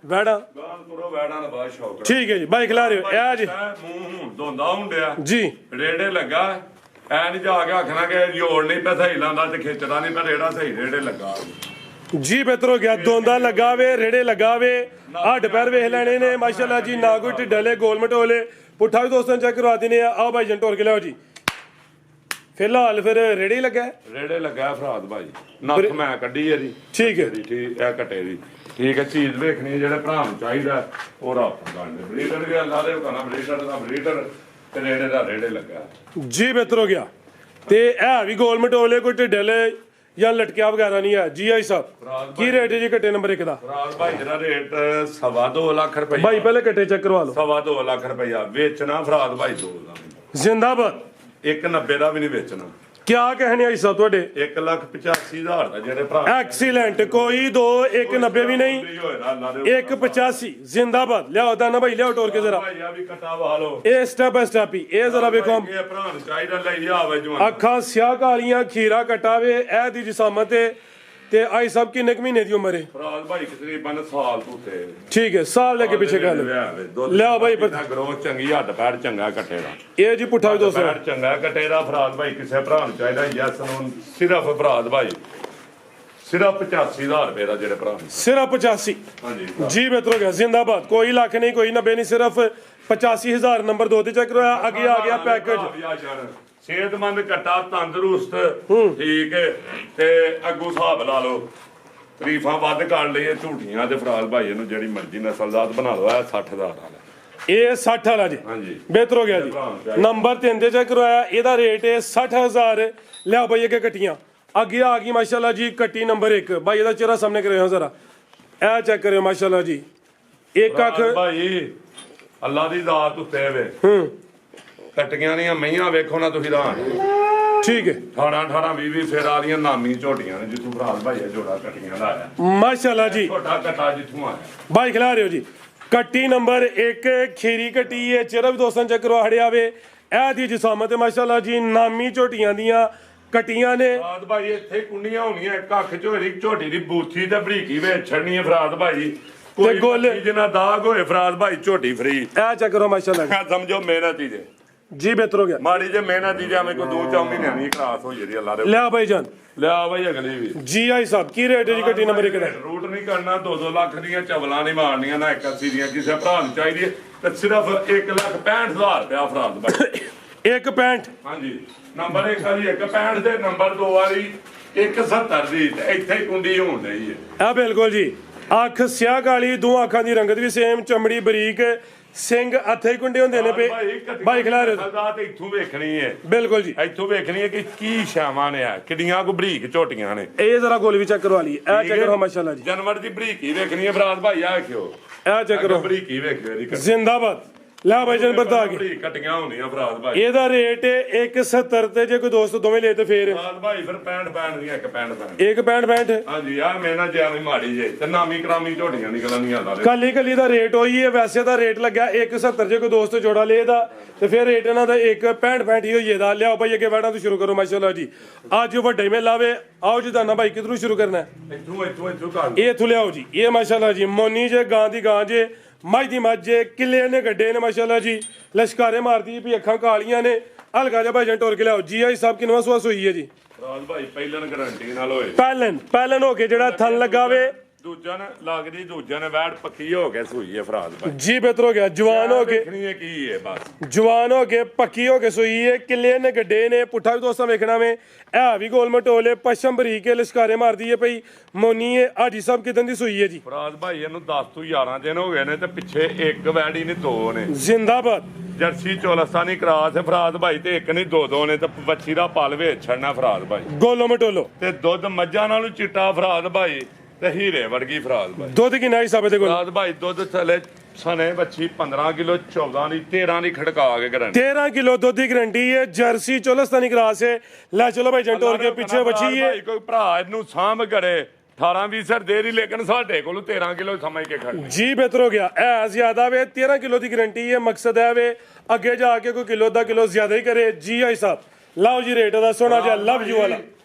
ਵੈੜਾ ਗਾਲ ਕਰੋ ਵੈੜਾਂ ਦਾ ਬਾਅਦ ਸ਼ੌਕ ਠੀਕ ਹੈ ਜੀ ਬਾਈ ਖਿਲਾ ਰਹੇ ਹੋ ਇਹ ਜੀ ਮੂੰਹ ਧੋਂਦਾ ਹੁੰਦਿਆ ਜੀ ਰੇੜੇ ਲੱਗਾ ਐ ਨਹੀਂ ਜਾ ਕੇ ਆਖਣਾ ਕਿ ਜੋੜ ਨਹੀਂ ਪਿਆ ਸਹੀ ਲਾਂਦਾ ਤੇ ਖਿੱਚਦਾ ਨਹੀਂ ਪਿਆ ਰੇੜਾ ਸਹੀ ਰੇੜੇ ਲੱਗਾ ਜੀ ਬਿਹਤਰ ਹੋ ਗਿਆ ਦੋਂਦਾ ਲੱਗਾ ਵੇ ਰੇੜੇ ਲੱਗਾ ਵੇ ਹੱਡ ਪੈਰ ਵੇਖ ਲੈਣੇ ਨੇ ਮਾਸ਼ਾਅੱਲਾ ਜੀ ਨਾ ਕੋਈ ਢਿੱਡਲੇ ਗੋਲ ਮਟੋਲੇ ਪੁੱਠਾ ਵੀ ਦੋਸਤਾਂ ਚੈੱਕ ਕਰਵਾ ਦਿੰਦੇ ਆ ਭਾਈ ਜਨ ਟੋਰ ਕੇ ਲਿਆਓ ਜੀ ਫਿਲਹਾਲ ਫਿਰ ਰੇੜੇ ਹੀ ਲੱਗਾ ਰੇੜੇ ਲੱਗਾ ਫਰਾਦ ਭਾਈ ਨੱਥ ਮੈਂ ਕੱਢੀ ਇਹਦੀ ਠੀਕ ਹੈ ਠੀਕ ਇਹ ਕੱਟੇ ਦੀ ਠੀਕ ਹੈ ਚੀਜ਼ ਵੇਖਣੀ ਜਿਹੜੇ ਭਰਾ ਨੂੰ ਚਾਹੀਦਾ ਉਹ ਰਾਤ ਗਾਣੇ ਬਰੀਡਰ ਗਿਆ ਲਾ ਦੇ ਕਹਣਾ ਬਰੀਡਰ ਤੇ ਰੇੜੇ ਦਾ ਰੇੜੇ ਲੱਗਾ ਜੀ ਬਿਹਤਰ ਹੋ ਗਿਆ ਤੇ ਇਹ ਵੀ ਗੋਲ ਮਟੋਲੇ ਕੋਈ ਢਿੱਡਲੇ ਜਾਂ ਲਟਕਿਆ ਵਗੈਰਾ ਨਹੀਂ ਹੈ ਜੀ ਆਈ ਸਾਹਿਬ ਕੀ ਰੇਟ ਹੈ ਜੀ ਕੱਟੇ ਨੰਬਰ 1 ਦਾ? ਫਰਾਦ ਭਾਈ ਜਿਹੜਾ ਰੇਟ 2.5 ਲੱਖ ਰੁਪਏ ਭਾਈ ਪਹਿਲੇ ਕੱਟੇ ਚੈੱਕ ਕਰਵਾ ਲਓ 2.5 ਲੱਖ ਰੁਪਇਆ ਵੇਚਣਾ ਫਰਾਦ ਭਾਈ 2 ਦਾ ਜ਼ਿੰਦਾਬਾਦ 190 ਦਾ ਵੀ ਨਹੀਂ ਵੇਚਣਾ ਕਿਆ ਕਹਿਣੇ ਆਈ ਸਾਹਿਬ ਤੁਹਾਡੇ 1,85,000 ਦਾ ਜਿਹੜੇ ਭਰਾ ਐਕਸੀਲੈਂਟ ਕੋਈ 190 ਵੀ ਨਹੀਂ 185 ਜ਼ਿੰਦਾਬਾਦ ਲਿਆਓ ਦਾਨਾ ਭਾਈ ਲਿਆਓ ਟੋਰ ਕੇ ਜ਼ਰਾ ਭਾਈ ਆ ਵੀ ਕਟਾ ਵਾ ਲੋ ਇਹ ਸਟੈਪ ਬਾਈ ਸਟੈਪ ਹੀ ਇਹ ਜ਼ਰਾ ਵੇਖੋ ਇਹ ਭਰਾ ਨੂੰ ਚਾਹੀਦਾ ਲਈ ਆਵੇ ਜਵਾਨ ਅੱਖਾਂ ਸਿਆਹ ਕਾਲੀਆਂ ਖੀਰਾ ਕਟਾਵੇ ਇਹ ਦੀ ਜਿਸਾਮਤ ਤੇ ਆਈ ਸਭ ਕਿੰਨੇ ਕੁ ਮਹੀਨੇ ਦੀ ਉਮਰ ਹੈ? ਫਰਾਦ ਭਾਈ ਤਕਰੀਬਨ ਸਾਲ ਤੋਂ ਤੇ ਠੀਕ ਹੈ ਸਾਲ ਲੈ ਕੇ ਪਿੱਛੇ ਗੱਲ ਲਿਆਓ ਭਾਈ ਗਰੋ ਚੰਗੀ ਹੱਡ ਪੈਰ ਚੰਗਾ ਕੱਟੇ ਦਾ ਇਹ ਜੀ ਪੁੱਠਾ ਵੀ ਦੋਸਤੋ ਪੈਰ ਚੰਗਾ ਕੱਟੇ ਦਾ ਫਰਾਦ ਭਾਈ ਕਿਸੇ ਭਰਾ ਨੂੰ ਚਾਹੀਦਾ ਯੈਸ ਨੂੰ ਸਿਰਫ ਫਰਾਦ ਭਾਈ ਸਿਰਫ 85,000 ਰੁਪਏ ਦਾ ਜਿਹੜੇ ਭਰਾ ਨੂੰ ਸਿਰਫ 85 ਹਾਂਜੀ ਜੀ ਬਿਹਤਰ ਹੋ ਗਿਆ ਜ਼ਿੰਦਾਬਾਦ ਕੋਈ ਲੱਖ ਨਹੀਂ ਕੋਈ 90 ਨਹੀਂ ਸਿਰਫ 85,000 ਨੰਬਰ 2 ਤੇ ਚੈੱਕ ਕਰਵਾਇਆ ਅੱਗੇ ਆ ਗਿਆ ਪੈਕੇਜ ਸਿਹਤਮੰਦ ਕੱਟਾ ਤੰਦਰੁਸਤ ਠੀਕ ਹੈ ਤੇ ਅੱਗੂ ਹਿਸਾਬ ਲਾ ਲਓ ਤਰੀਫਾਂ ਵੱਧ ਕਰ ਲਈਏ ਝੂਠੀਆਂ ਤੇ ਫਰਾਦ ਭਾਈ ਨੂੰ ਜਿਹੜੀ ਮਰਜ਼ੀ ਨਸਲਦਾਰ ਬਣਾ ਲਓ 60,000 ਵਾਲਾ ਇਹ 60 ਵਾਲਾ ਜੀ ਹਾਂਜੀ ਬਿਹਤਰ ਹੋ ਗਿਆ ਜੀ ਨੰਬਰ 3 ਤੇ ਚੈੱਕ ਕਰਵਾਇਆ ਇਹਦਾ ਰੇਟ ਹੈ 60,000 ਲਿਆ ਭਾਈ ਅੱਗੇ ਕੱਟੀਆਂ ਅੱਗੇ ਆ ਗਈ ਮਾਸ਼ਾਅੱਲਾ ਜੀ ਕੱਟੀ ਨੰਬਰ 1 ਭਾਈ ਇਹਦਾ ਚਿਹਰਾ ਸਾਹਮਣੇ ਕਰਿਓ ਜ਼ਰਾ ਇਹ ਚੈੱਕ ਕਰਿਓ ਮਾਸ਼ਾਅੱਲਾ ਜੀ ਇੱਕ ਅੱਖ ਭਾਈ ਅੱਲਾ ਦੀ ਜ਼ਾਤ ਉੱਤੇ ਵੇ ਕੱਟੀਆਂ ਦੀਆਂ ਮਈਆਂ ਵੇਖੋ ਨਾ ਤੁਸੀਂ ਰਾਹ ਠੀਕ ਹੈ 18 20 ਫੇਰ ਵਾਲੀਆਂ ਨਾਮੀ ਝੋਟੀਆਂ ਨੇ ਜਿੱਥੋਂ ਫਰਾਦ ਭਾਈ ਜੋੜਾ ਕੱਟੀਆਂ ਦਾ ਆਇਆ ਮਾਸ਼ਾਅੱਲਾ ਜੀ ਛੋਟਾ ਕੱਟਾ ਜਿੱਥੋਂ ਆਇਆ ਭਾਈ ਖਿਲਾ ਰਹੇ ਹੋ ਜੀ ਕੱਟੀ ਨੰਬਰ 1 ਖੀਰੀ ਕੱਟੀ ਹੈ ਚਿਹਰਾ ਵੀ ਦੋਸਤਾਂ ਚੈੱਕ ਕਰਵਾ ਹੜਿਆ ਵੇ ਇਹ ਦੀ ਜਿਸਾਮਤ ਮਾਸ਼ਾਅੱਲਾ ਜੀ ਨਾਮੀ ਝੋਟੀਆਂ ਦੀਆਂ ਕਟੀਆਂ ਨੇ। ਫਰਾਦ ਭਾਈ ਇੱਥੇ ਕੁੰਡੀਆਂ ਹੋਣੀਆਂ, ਇੱਕ ਅੱਖ ਝੋਰੀ ਝੋਟੀ ਦੀ ਬੂਥੀ ਤੇ ਬਰੀਕੀ ਵੇਚ ਛੜਨੀ ਹੈ ਫਰਾਦ ਭਾਈ। ਕੋਈ ਗੋਲੇ ਜਿੰਨਾ ਦਾਗ ਹੋਏ ਫਰਾਦ ਭਾਈ ਝੋਟੀ ਫਰੀ। ਇਹ ਚੈੱਕ ਕਰੋ ਮਾਸ਼ਾਅੱਲਾ ਸਮਝੋ ਮਿਹਨਤ ਹੀ ਜੇ ਜੀ, ਬਿਹਤਰ ਹੋ ਗਿਆ ਮਾੜੀ ਜੇ ਮਿਹਨਤ ਹੀ ਜਾਵੇਂ ਕੋਈ 2-4 ਮਹੀਨਿਆਂ ਦੀ ਕਲਾਸ ਹੋ ਜਿਹੜੀ ਅੱਲਾ ਦੇ। ਲਿਆ ਭਾਈ ਜਾਨ ਲਿਆ ਭਾਈ ਅਗਲੀ ਵੀ ਜੀ ਆਈ ਸਾਹਿਬ ਕੀ ਰੇਟ ਹੈ ਜੀ ਕੱਟੀ ਨੰਬਰ 1 ਦਾ? ਰੂਟ ਨਹੀਂ ਕਰਨਾ, 2-2 ਲੱਖ ਦੀਆਂ ਚਵਲਾਂ ਨਹੀਂ ਮਾਰਨੀਆਂ ਨਾ 81 ਦੀਆਂ, ਕਿਸੇ ਭਰਾ ਨੂੰ ਚਾਹੀਦੀ ਹੈ ਤੇ ਸਿਰਫ 1,65,000 ਰੁਪਇਆ ਫਰਾਦ ਭਾਈ। 1.65 ਹਾਂਜੀ ਨੰਬਰ 1 ਵਾਲੀ 1.65 ਦੇ, ਨੰਬਰ 2 ਵਾਲੀ 1.70 ਦੀ ਤੇ ਇੱਥੇ ਕੁੰਡੀ ਹੋਣ ਰਹੀ ਹੈ। ਆ ਬਿਲਕੁਲ ਜੀ, ਅੱਖ ਸਿਆਹ ਕਾਲੀ, ਦੋ ਅੱਖਾਂ ਦੀ ਰੰਗਤ ਵੀ ਸੇਮ, ਚਮੜੀ ਬਰੀਕ, ਸਿੰਘ ਹੱਥੇ ਕੁੰਡੇ ਹੁੰਦੇ ਨੇ ਭਾਈ ਖਿਲਾ ਰਹੇ ਸਦਾ ਤੇ ਇੱਥੋਂ ਵੇਖਣੀ ਹੈ। ਬਿਲਕੁਲ ਜੀ, ਇੱਥੋਂ ਵੇਖਣੀ ਹੈ ਕਿ ਕੀ ਸ਼ਾਵਾਂ ਨੇ ਆ, ਕਿੱਡੀਆਂ ਕੋ ਬਰੀਕ ਝੋਟੀਆਂ ਨੇ। ਇਹ ਜ਼ਰਾ ਗੋਲ ਵੀ ਚੈੱਕ ਕਰਵਾ ਲਈ, ਇਹ ਚੈੱਕ ਕਰੋ ਮਾਸ਼ਾਅੱਲਾ ਜੀ। ਜਾਨਵਰ ਦੀ ਬਰੀਕੀ ਵੇਖਣੀ ਹੈ ਫਰਾਦ ਭਾਈ, ਆ ਵੇਖਿਓ ਇਹ ਚੈੱਕ ਕਰੋ ਬਰੀਕੀ ਵੇਖਿਓ ਇਹਦੀ ਜ਼ਿੰਦਾਬਾਦ। ਲੈ ਭਾਈ ਜਾਨ ਬਰਦਾ ਕੇ ਬਰੀਕ ਕਟੀਆਂ ਹੁੰਦੀਆਂ ਫਰਾਦ ਭਾਈ। ਇਹਦਾ ਰੇਟ 1.70 ਤੇ ਜੇ ਕੋਈ ਦੋਸਤ ਦੋਵੇਂ ਲੈ ਤੇ ਫੇਰ ਫਰਾਦ ਭਾਈ ਫਿਰ 65 ਦੀਆਂ 1.65 1.65 ਹਾਂਜੀ ਆ ਮੈਨਾਂ ਜਿਆਵੇਂ ਮਾੜੀ ਜੇ ਤੇ ਨਾਮੀ ਕਰਾਮੀ ਝੋਟੀਆਂ ਨਿਕਲਣੀਆਂ ਦਾ ਕੱਲੀ ਕੱਲੀ ਦਾ ਰੇਟ ਹੋਈ ਹੈ। ਵੈਸੇ ਦਾ ਰੇਟ ਲੱਗਿਆ 1.70 ਜੇ ਕੋਈ ਦੋਸਤ ਜੋੜਾ ਲੇ ਦਾ ਤੇ ਫਿਰ ਰੇਟ ਇਹਨਾਂ ਦਾ 1.65 ਹੀ ਹੋਈ ਇਹਦਾ। ਲਿਆਓ ਭਾਈ ਅੱਗੇ ਬੈਠਾ ਤੋਂ ਸ਼ੁਰੂ ਕਰੋ ਮਾਸ਼ਾਅੱਲਾ ਜੀ। ਅੱਜ ਵੱਡੇ ਮੇਲਾ ਵੇ, ਆਓ ਜੀ ਦਾਨਾ ਭਾਈ ਕਿਧਰੋਂ ਸ਼ੁਰੂ ਕਰਨਾ ਹੈ? ਇੱਥੋਂ ਕਰ ਇਹ ਇੱਥੋਂ ਲਿਆਓ ਜੀ। ਇਹ ਮਾਸ਼ਾਅੱਲਾ ਜੀ ਮੋਨੀ ਜੇ ਗਾਂ ਦੀ ਗਾਂ ਜੇ, ਮੱਝ ਦੀ ਮੱਝ ਜੇ, ਕਿੱਲੇ ਨੇ ਗੱਡੇ ਨੇ ਮਾਸ਼ਾਅੱਲਾ ਜੀ, ਲਸ਼ਕਾਰੇ ਮਾਰਦੀ ਵੀ ਅੱਖਾਂ ਕਾਲੀਆਂ ਨੇ। ਹਲਕਾ ਜਿਹਾ ਭਾਈ ਜਨ ਟੋਰ ਕੇ ਲਿਆਓ ਜੀ। ਆਈ ਸਾਹਿਬ ਕਿੰਨਵਾਂ ਸੂਆ ਸੋਈ ਹੈ ਜੀ? ਫਰਾਦ ਭਾਈ ਪਹਿਲਨ ਗਾਰੰਟੀ ਨਾਲ ਹੋਏ। ਪਹਿਲਨ ਹੋ ਕੇ ਜਿਹੜਾ ਥਣ ਲਗਾਵੇ, ਦੂਜਾ ਨੇ ਲੱਗਦੀ, ਦੂਜਾ ਨੇ ਵੈੜ ਪੱਕੀ ਹੋ ਕੇ ਸੂਈ ਹੈ ਫਰਾਦ ਭਾਈ ਜੀ ਬਿਹਤਰ ਹੋ ਗਿਆ। ਜਵਾਨ ਹੋ ਕੇ ਵੇਖਣੀ ਹੈ ਕੀ ਹੈ ਬਸ, ਜਵਾਨ ਹੋ ਕੇ ਪੱਕੀ ਹੋ ਕੇ ਸੋਈ ਹੈ, ਕਿੱਲੇ ਨੇ ਗੱਡੇ ਨੇ, ਪੁੱਠਾ ਵੀ ਦੋਸਤਾਂ ਵੇਖਣਾ ਵੇ। ਇਹ ਵੀ ਗੋਲ ਮਟੋਲੇ ਪਸ਼ਮ ਬਰੀਕ ਕੇ ਲਿਸ਼ਕਾਰੇ ਮਾਰਦੀ ਹੈ ਪਈ ਮੋਨੀ ਹੈ। ਹਾਜੀ ਸਾਹਿਬ ਕਿਦਾਂ ਦੀ ਸੋਈ ਹੈ ਜੀ? ਫਰਾਦ ਭਾਈ ਇਹਨੂੰ 10 ਤੋਂ 11 ਦਿਨ ਹੋ ਗਏ ਨੇ ਤੇ ਪਿੱਛੇ ਇੱਕ ਵੈੜੀ ਨੇ 2 ਨੇ। ਜ਼ਿੰਦਾਬਾਦ। ਜਰਸੀ ਚੋਲਸਤਾਨੀ ਕਰਾਸ ਹੈ ਫਰਾਦ ਭਾਈ ਤੇ ਇੱਕ ਨਹੀਂ 2 ਨੇ ਤੇ ਬੱਚੀ ਦਾ ਪਲ ਵੇਚ ਛੜਨਾ ਫਰਾਦ ਭਾਈ। ਗੋਲੋ ਮਟੋਲੋ ਤੇ ਦੁੱਧ ਮੱਝਾਂ ਨਾਲੋਂ ਚਿੱਟਾ ਫਰਾਦ ਭਾਈ ਤੇ ਹੀਰੇ ਵਰਗੀ ਫਰਾਦ ਭਾਈ। ਦੁੱਧ ਕਿੰਨਾ ਹੀ ਸਾਬੇ ਦੇ ਕੋਲ? ਫਰਾਦ ਭਾਈ ਦੁੱਧ ਥਲੇ ਸਨੇ ਬੱਚੀ 15 ਕਿਲੋ 14 ਦੀ 13 ਦੀ ਖੜਕਾ ਕੇ ਗਰੰਟੀ। 13 ਕਿਲੋ ਦੁੱਧ ਦੀ ਗਰੰਟੀ ਹੈ। ਜਰਸੀ ਚੋਲਸਤਾਨੀ ਕਰਾਸ ਹੈ। ਲੈ ਚਲੋ ਭਾਈ ਜੰਟੋਰ ਕੇ ਪਿੱਛੇ ਬੱਚੀ ਹੈ। ਕੋਈ ਭਰਾ ਇਹਨੂੰ ਸਾਂਭ ਕਰੇ 18-20 ਸਰ ਦੇਰੀ, ਲੇਕਿਨ ਸਾਡੇ ਕੋਲ 13 ਕਿਲੋ ਸਮਝ ਕੇ ਖੜ ਜੀ ਬਿਹਤਰ ਹੋ ਗਿਆ। ਐ ਜ਼ਿਆਦਾ ਵੇ 13 ਕਿਲੋ ਦੀ ਗਰੰਟੀ ਹੈ। ਮਕਸਦ ਹੈ ਵੇ ਅੱਗੇ ਜਾ ਕੇ ਕੋਈ ਕਿਲੋ ਅੱਧਾ ਕਿਲੋ ਜ਼ਿਆਦਾ ਹੀ ਕਰੇ। ਜੀ ਆਈ ਸਾਹਿਬ ਲਓ ਜੀ ਰੇਟ ਦਾ ਸੋਨਾ ਜਿਹਾ ਲਵ ਯੂ ਵਾਲਾ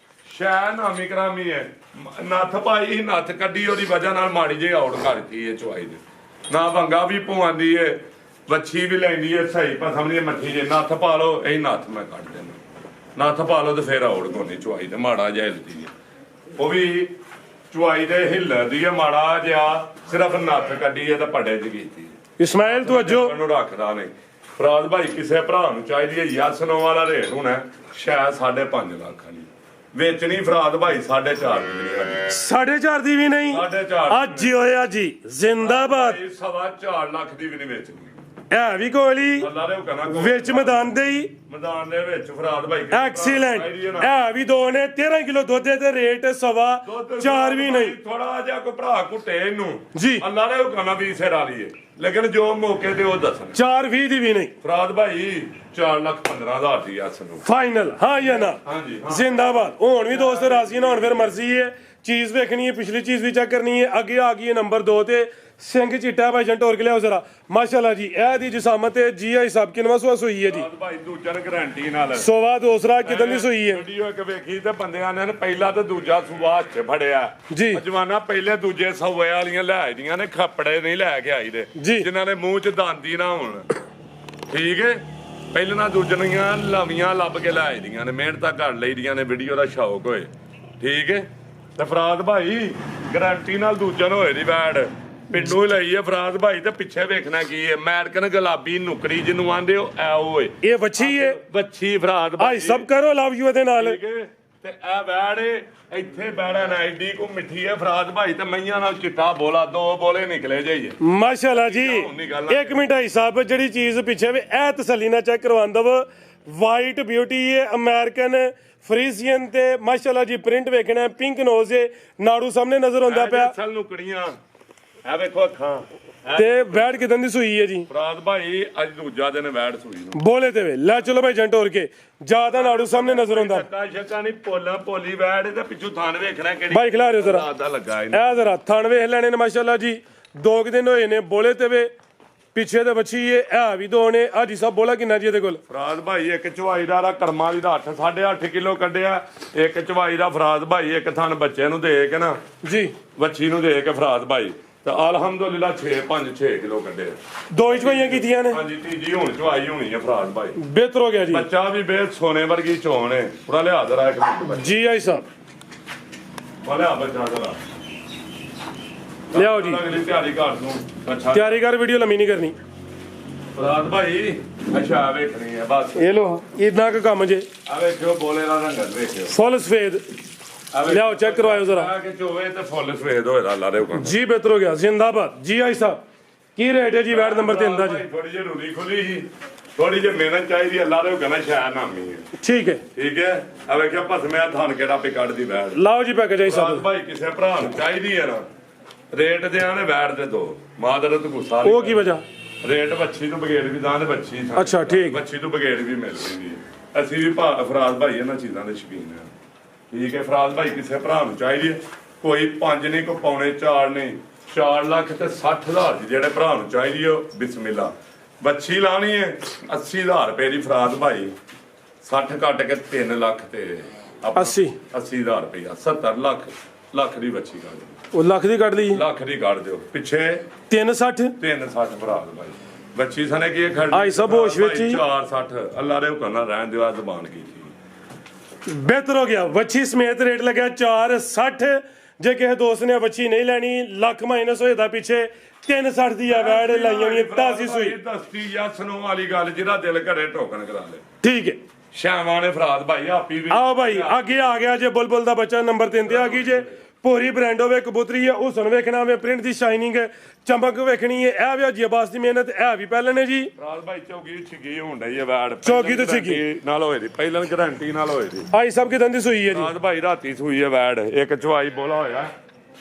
ਸ਼ੈ ਨਾਮੀ ਕਰਾਮੀ ਹੈ। ਨੱਥ ਪਾਈ ਨੱਥ ਕੱਢੀ ਉਹਦੀ ਵਜ੍ਹਾ ਨਾਲ ਮਾੜੀ ਜਿਹੀ ਆਊਟ ਕਰਤੀ ਹੈ ਚੁਆਈ ਦੇ ਨਾ। ਭੰਗਾ ਵੀ ਪਵਾਉਂਦੀ ਹੈ, ਵੱਛੀ ਵੀ ਲੈਂਦੀ ਹੈ ਸਹੀ ਪਰ ਸਮਝੀਏ ਮੱਠੀ ਜੇ ਨੱਥ ਪਾ ਲਓ ਇਹ ਨੱਥ ਮੈਂ ਕੱਢ ਦੇਣਾ। ਨੱਥ ਪਾ ਲਓ ਤੇ ਫਿਰ ਆਊਟ ਕੋਨੀ ਚੁਆਈ ਤੇ ਮਾੜਾ ਜਿਹਾ ਹਿਲਦੀ ਹੈ, ਉਹ ਵੀ ਚੁਆਈ ਦੇ ਹਿੱਲਦੀ ਹੈ ਮਾੜਾ ਜਿਹਾ, ਸਿਰਫ ਨੱਥ ਕੱਢੀ ਹੈ ਤਾਂ ਪੱਡੇ ਚ ਕੀਤੀ ਇਸਮਾਇਲ ਤੂੰ ਅਜੋ ਉਹਨੂੰ ਰੱਖਦਾ ਨਹੀਂ। ਫਰਾਦ ਭਾਈ ਕਿਸੇ ਭਰਾ ਨੂੰ ਚਾਹੀਦੀ ਹੈ ਯਸ ਨੋ ਵਾਲਾ ਰੇਟ ਹੋਣਾ ਸ਼ਾਇਦ 5.5 ਲੱਖ ਵਾਲੀ ਵੇਚਣੀ ਫਰਾਦ ਭਾਈ 4.5 ਦੀ ਨਹੀਂ। 4.5 ਦੀ ਵੀ ਨਹੀਂ 4.5 ਅੱਜ ਹੀ ਹੋਇਆ ਜੀ। ਜ਼ਿੰਦਾਬਾਦ। 4.5 ਲੱਖ ਦੀ ਵੀ ਨਹੀਂ ਵੇਚਣੀ। ਇਹ ਵੀ ਕੋਲੀ ਅੱਲਾ ਦੇ ਹੁਕਮ ਵਿੱਚ ਮੈਦਾਨ ਦੇ ਹੀ ਮੈਦਾਨ ਦੇ ਵਿੱਚ ਫਰਾਦ ਭਾਈ ਐਕਸੀਲੈਂਟ। ਇਹ ਵੀ 2 ਨੇ 13 ਕਿਲੋ ਦੁੱਧ ਦੇ ਤੇ ਰੇਟ 4.25 ਵੀ ਨਹੀਂ। ਥੋੜਾ ਜਿਹਾ ਕੋ ਭਰਾ ਘੁੱਟੇ ਇਹਨੂੰ ਜੀ ਅੱਲਾ ਦੇ ਹੁਕਮ ਨਾਲ ਵੀ ਸਿਰ ਆ ਲਈਏ, ਲੇਕਿਨ ਜੋ ਮੌਕੇ ਤੇ ਉਹ ਦੱਸਣ। 4.20 ਦੀ ਵੀ ਨਹੀਂ ਫਰਾਦ ਭਾਈ 4,15,000 ਦੀ ਅਸ ਨੂੰ ਫਾਈਨਲ। ਹਾਂ ਜਾਂ ਨਾ? ਹਾਂਜੀ ਜ਼ਿੰਦਾਬਾਦ। ਹੁਣ ਵੀ ਦੋਸਤ ਰਾਜ਼ੀ ਨਾ, ਹੁਣ ਫਿਰ ਮਰਜ਼ੀ ਹੈ। ਚੀਜ਼ ਵੇਖਣੀ ਹੈ, ਪਿਛਲੀ ਚੀਜ਼ ਵੀ ਚੈੱਕ ਕਰਨੀ ਹੈ। ਅੱਗੇ ਆ ਗਈ ਹੈ ਨੰਬਰ 2 ਤੇ ਸਿੰਘ ਚਿੱਟਾ ਭਾਈ ਜੰਟ ਹੋਰ ਕੇ ਲਿਆਓ ਜ਼ਰਾ ਮਾਸ਼ਾਅੱਲਾ ਜੀ। ਇਹ ਦੀ ਜਸਾਮਤ ਹੈ ਜੀ। ਆਈ ਸਾਹਿਬ ਕਿੰਨਵਾਂ ਸੂਆ ਸੋਈ ਹੈ ਜੀ? ਫਰਾਦ ਭਾਈ ਦੂਜਾ ਗਾਰੰਟੀ ਨਾਲ ਸੋਵਾ ਦੂਸਰਾ ਕਿਦਾਂ ਦੀ ਸੋਈ ਹੈ? ਵੀਡੀਓ ਇੱਕ ਵੇਖੀ ਤੇ ਬੰਦਿਆਂ ਨੇ ਪਹਿਲਾ ਤੇ ਦੂਜਾ ਸੂਆ ਹੱਥ 'ਚ ਫੜਿਆ ਜੀ। ਜਵਾਨਾ ਪਹਿਲੇ ਦੂਜੇ ਸੌਏ ਵਾਲੀਆਂ ਲੈ ਆਈਆਂ ਨੇ, ਖੱਪੜੇ ਨਹੀਂ ਲੈ ਕੇ ਆਈ ਦੇ ਜੀ। ਜਿਨ੍ਹਾਂ ਦੇ ਮੂੰਹ 'ਚ ਦਾੰਦੀ ਨਾ ਹੋਣ। ਠੀਕ ਹੈ, ਪਹਿਲਾਂ ਦੂਜੀਆਂ ਲਵੀਆਂ ਲੱਭ ਕੇ ਲੈ ਆਈਆਂ ਨੇ, ਮਿਹਨਤਾਂ ਕਰ ਲਈਆਂ ਨੇ, ਵੀਡੀਓ ਦਾ ਸ਼ੌਕ ਹੋਏ। ਠੀਕ ਹੈ, ਤੇ ਫਰਾਦ ਭਾਈ ਗਾਰੰਟੀ ਨਾਲ ਦੂਜਾ ਹੋਏ ਦੀ ਵੈੜ ਪਿੰਡੋਂ ਹੀ ਲਈ ਹੈ ਫਰਾਦ ਭਾਈ। ਤੇ ਪਿੱਛੇ ਵੇਖਣਾ ਕੀ ਹੈ, ਅਮਰੀਕਨ ਗੁਲਾਬੀ ਨੁਕਰੀ ਜਿਹਨੂੰ ਆਂਦੇ ਹੋ ਐ ਓਏ ਇਹ ਵੱਛੀ ਹੈ। ਵੱਛੀ ਫਰਾਦ ਆਈ ਸਭ ਕਰੋ ਲਵ ਯੂ ਦੇ ਨਾਲ। ਠੀਕ ਹੈ, ਤੇ ਇਹ ਵੈੜ ਇੱਥੇ ਬੈੜਾ ਨਾ ਐਡੀ ਕੋ ਮਿੱਠੀ ਹੈ ਫਰਾਦ ਭਾਈ ਤੇ ਮਈਆਂ ਨਾਲ ਚਿੱਟਾ ਬੋਲਾ 2 ਬੋਲੇ ਨਿਕਲੇ ਜਾਈਏ ਮਾਸ਼ਾਅੱਲਾ ਜੀ। 1 ਮਿੰਟ ਆਈ ਸਾਹਿਬ ਜਿਹੜੀ ਚੀਜ਼ ਪਿੱਛੇ ਵੀ ਇਹ ਤਸੱਲੀ ਨਾਲ ਚੈੱਕ ਕਰਵਾਉਂਦਾ ਵਾ। ਵਾਈਟ ਬਿਊਟੀ ਹੈ, ਅਮਰੀਕਨ ਫਰੀਜ਼ੀਅਨ ਤੇ ਮਾਸ਼ਾਅੱਲਾ ਜੀ ਪ੍ਰਿੰਟ ਵੇਖਣਾ। ਪਿੰਕ ਨੋਜ਼ ਹੈ, ਨਾੜੂ ਸਾਹਮਣੇ ਨਜ਼ਰ ਆਉਂਦਾ ਪਿਆ। ਅਸਲ ਨੁਕੜੀਆਂ ਇਹ ਵੇਖੋ ਅੱਖਾਂ। ਤੇ ਬੈੜ ਕਿਦਾਂ ਦੀ ਸੂਈ ਹੈ ਜੀ? ਫਰਾਦ ਭਾਈ ਅੱਜ ਦੂਜਾ ਦਿਨ ਵੈੜ ਸੂਈ ਨੂੰ ਬੋਲੇ ਤੇ ਵੇ ਲੈ ਚਲੋ ਭਾਈ ਜੰਟ ਹੋਰ ਕੇ ਜਿਆਦਾ ਨਾੜੂ ਸਾਹਮਣੇ ਨਜ਼ਰ ਆਉਂਦਾ। ਸ਼ੱਕਾ ਨਹੀਂ ਪੋਲਾ ਪੋਲੀ ਵੈੜ ਤੇ ਪਿੱਛੋਂ ਥਾਨ ਵੇਖਣਾ ਕਿਹੜੀ ਭਾਈ ਖਿਲਾ ਰਹੇ ਜ਼ਰਾ ਦਾ ਲੱਗਾ ਇਹਨੂੰ। ਇਹ ਜ਼ਰਾ ਥਣ ਵੇਖ ਲੈਣੇ ਨੇ ਮਾਸ਼ਾਅੱਲਾ ਜੀ। 2 ਦਿਨ ਹੋਏ ਨੇ ਬੋਲੇ ਤੇ ਵੇ ਪਿੱਛੇ ਦੇ ਬੱਚੀ ਇਹ ਹੈ ਵੀ ਦੋ ਨੇ। ਹਾਜੀ ਸਾਹਿਬ ਬੋਲਾ ਕਿੰਨਾ ਜੀ ਇਹਦੇ ਕੋਲ? ਫਰਾਜ਼ ਭਾਈ ਇੱਕ ਚਵਾਈ ਦਾ ਕਰਮਾਂ ਦੀ ਦਾ 8 8.5 ਕਿਲੋ ਕੱਢਿਆ। ਇੱਕ ਚਵਾਈ ਦਾ ਫਰਾਜ਼ ਭਾਈ ਇੱਕ ਥਣ ਬੱਚੇ ਨੂੰ ਦੇ ਕੇ ਨਾ ਜੀ ਬੱਚੀ ਨੂੰ ਦੇ ਕੇ ਫਰਾਜ਼ ਭਾਈ ਤੇ ਅਲਹਮਦੁਲਿਲਾ 6 ਕਿਲੋ ਕੱਢੇ। ਦੋ ਹੀ ਚਵਾਈਆਂ ਕੀਤੀਆਂ ਨੇ। ਹਾਂਜੀ ਤੀਜੀ ਹੁਣ ਚਵਾਈ ਹੋਣੀ ਹੈ ਫਰਾਜ਼ ਭਾਈ। ਬਿਹਤਰ ਹੋ ਗਿਆ ਜੀ। ਬੱਚਾ ਵੀ ਬੇ ਸੋਨੇ ਵਰਗੀ ਚੋਣ ਹੈ ਪੂਰਾ ਲਿਹਾਜ਼ ਰਾ ਇੱਕ ਮਿੰਟ ਜੀ ਆਈ ਸਾਹਿਬ ਵਾਲਾ ਬੱਚਾ ਜਰਾ ਲਿਆਓ ਜੀ ਅਗਲੀ ਤਿਆਰੀ ਕਰ ਦੂੰ। ਅੱਛਾ ਤਿਆਰੀ ਕਰ, ਵੀਡੀਓ ਲੰਮੀ ਨਹੀਂ ਕਰਨੀ। ਫਰਾਜ਼ ਭਾਈ ਅੱਛਾ ਵੇਖਣੀ ਹੈ ਬਸ। ਇਹ ਲੋ ਇਦਾਂ ਕੁ ਕੰਮ ਜੇ। ਆ ਵੇਖਿਓ ਬੋਲੇ ਦਾ ਰੰਗ ਵੇਖਿਓ ਫੁੱਲ ਸਫੇਦ। ਲਿਆਓ ਚੈੱਕ ਕਰਵਾਇਓ ਜ਼ਰਾ ਆ ਕੇ ਚੋਵੇ ਤੇ ਫੁੱਲ ਸਵੇਦ ਹੋਏਦਾ ਅੱਲਾ ਦੇ ਹੁਕਮ ਜੀ। ਬਿਹਤਰ ਹੋ ਗਿਆ। ਜ਼ਿੰਦਾਬਾਦ ਜੀ ਆਈ ਸਾਹਿਬ। ਕੀ ਰੇਟ ਹੈ ਜੀ ਵੈਟ ਨੰਬਰ 3 ਦਾ ਜੀ? ਥੋੜੀ ਜਿਹੀ ਰੂਲੀ ਖੁੱਲੀ ਸੀ, ਥੋੜੀ ਜਿਹੀ ਮਿਹਨਤ ਚਾਹੀਦੀ ਅੱਲਾ ਦੇ ਹੁਕਮ ਨਾਲ ਸ਼ਾਇਦ ਨਾਮੀ ਹੈ। ਠੀਕ ਹੈ ਠੀਕ ਹੈ ਆ ਵੇਖਿਆ ਭਸਮਿਆ ਥਾਨ ਕਿਹੜਾ ਪੇ ਕੱਢਦੀ ਵੈੜ। ਲਾਓ ਜੀ ਪੈਕੇਜ ਆਈ ਫਰਾਜ਼ ਸਾਹਿਬ। ਭਾਈ ਕਿਸੇ ਭਰਾ ਨੂੰ ਚਾਹੀਦੀ ਹੈ ਨਾ ਰੇਟ ਦੇ ਆਨੇ ਵੈੜ ਦੇ ਦੋ ਮਾਦਰਤ ਗੁੱਸਾ ਉਹ ਕੀ ਵਜ੍ਹਾ? ਰੇਟ ਬੱਚੀ ਤੋਂ ਬਗੈਰ ਵੀ ਦਾਂ ਤੇ ਬੱਚੀ ਅੱਛਾ, ਠੀਕ। ਬੱਚੀ ਤੋਂ ਬਗੈਰ ਵੀ ਮਿਲ ਜਾਂਦੀ ਹੈ। ਅਸੀਂ ਵੀ ਫਰਾਜ਼ ਭਾਈ ਇਹਨਾਂ ਚੀਜ਼ਾਂ ਦੇ ਸ਼ੌਕੀਨ ਹਾਂ। ਠੀਕ ਹੈ ਫਰਾਜ਼ ਭਾਈ ਕਿਸੇ ਭਰਾ ਨੂੰ ਚਾਹੀਦੀ ਹੈ। ਕੋਈ 5 ਨਹੀਂ ਕੋਈ ਪੌਣੇ 4 ਨਹੀਂ 4 ਲੱਖ ਤੇ 60,000 ਦੀ ਜਿਹੜੇ ਭਰਾ ਨੂੰ ਚਾਹੀਦੀ ਹੈ ਬਿਸਮਿਲ੍ਲਾ। ਬੱਚੀ ਲਾਣੀ ਹੈ 80,000 ਰੁਪਏ ਦੀ ਫਰਾਜ਼ ਭਾਈ 60 ਕੱਟ ਕੇ 3 ਲੱਖ ਤੇ 80,000 ਰੁਪਇਆ 70 ਲੱਖ ਦੀ ਬੱਚੀ ਕੱਢ ਦਿਓ। ਉਹ ਲੱਖ ਦੀ ਕੱਢ ਲਈ। ਲੱਖ ਦੀ ਕੱਢ ਦਿਓ ਪਿੱਛੇ 360 360 ਫਰਾਜ਼ ਭਾਈ ਬੱਚੀ ਸਨੇ ਕੀ ਖੜਨੀ ਆਈ ਸਭ ਹੋਸ਼ ਵਿੱਚ ਹੀ। 460 ਅੱਲਾ ਦੇ ਹੁਕਮ ਨਾਲ ਰਹਿਣ ਦਿਓ ਆ ਜ਼ਬਾਨ ਕੀ ਬਿਹਤਰ ਹੋ ਗਿਆ। ਵੱਛੀ ਸਮੇਤ ਰੇਟ ਲੱਗਿਆ 460। ਜੇ ਕਿਸੇ ਦੋਸਤ ਨੇ ਵੱਛੀ ਨਹੀਂ ਲੈਣੀ ਲੱਖ ਮਾਈਨਸ ਹੋਏ ਦਾ ਪਿੱਛੇ 360 ਦੀ ਆ ਵੈੜ ਲਾਈ ਹੋਣੀ ਤਾਜ਼ੀ ਸੂਈ। ਦਸਤੀ ਜਾਂ ਸਨੋ ਵਾਲੀ ਗੱਲ ਜਿਹਦਾ ਦਿਲ ਘਰੇ ਟੋਕਣ ਕਰਾ ਲੈ। ਠੀਕ ਹੈ ਸ਼ਾਮਾਂ ਨੇ ਫਰਾਜ਼ ਭਾਈ ਆਪੀ ਵੀ ਆਓ ਭਾਈ ਅੱਗੇ ਆ ਗਿਆ ਜੇ ਬੁਲਬੁਲ ਦਾ ਬੱਚਾ ਨੰਬਰ 3 ਤੇ ਆ ਗਈ ਜੇ। ਪੂਰੀ ਬ੍ਰਾਂਡ ਹੋਵੇ ਕਬੂਤਰੀ ਹੈ ਹੁਸਨ ਵੇਖਣਾ ਹੋਵੇ ਪ੍ਰਿੰਟ ਦੀ ਸ਼ਾਈਨਿੰਗ ਚਮਕ ਵੇਖਣੀ ਹੈ। ਇਹ ਵੀ ਜੀ ਅਬਾਸ ਦੀ ਮਿਹਨਤ ਇਹ ਵੀ ਪਹਿਲੇ ਨੇ ਜੀ। ਫਰਾਜ਼ ਭਾਈ ਚੌਗੀ ਛਿੱਗੀ ਹੋਣ ਡਈ ਹੈ ਵੈੜ ਚੌਗੀ ਤੇ ਛਿੱਗੀ ਨਾਲ ਹੋਏ ਦੀ ਪਹਿਲਾਂ ਗਾਰੰਟੀ ਨਾਲ ਹੋਏ ਦੀ। ਆਈ ਸਭ ਕਿਦਾਂ ਦੀ ਸੂਈ ਹੈ ਜੀ? ਫਰਾਜ਼ ਭਾਈ ਰਾਤੀ ਸੂਈ ਹੈ ਵੈੜ ਇੱਕ ਚਵਾਈ ਬੋਲਾ ਹੋਇਆ।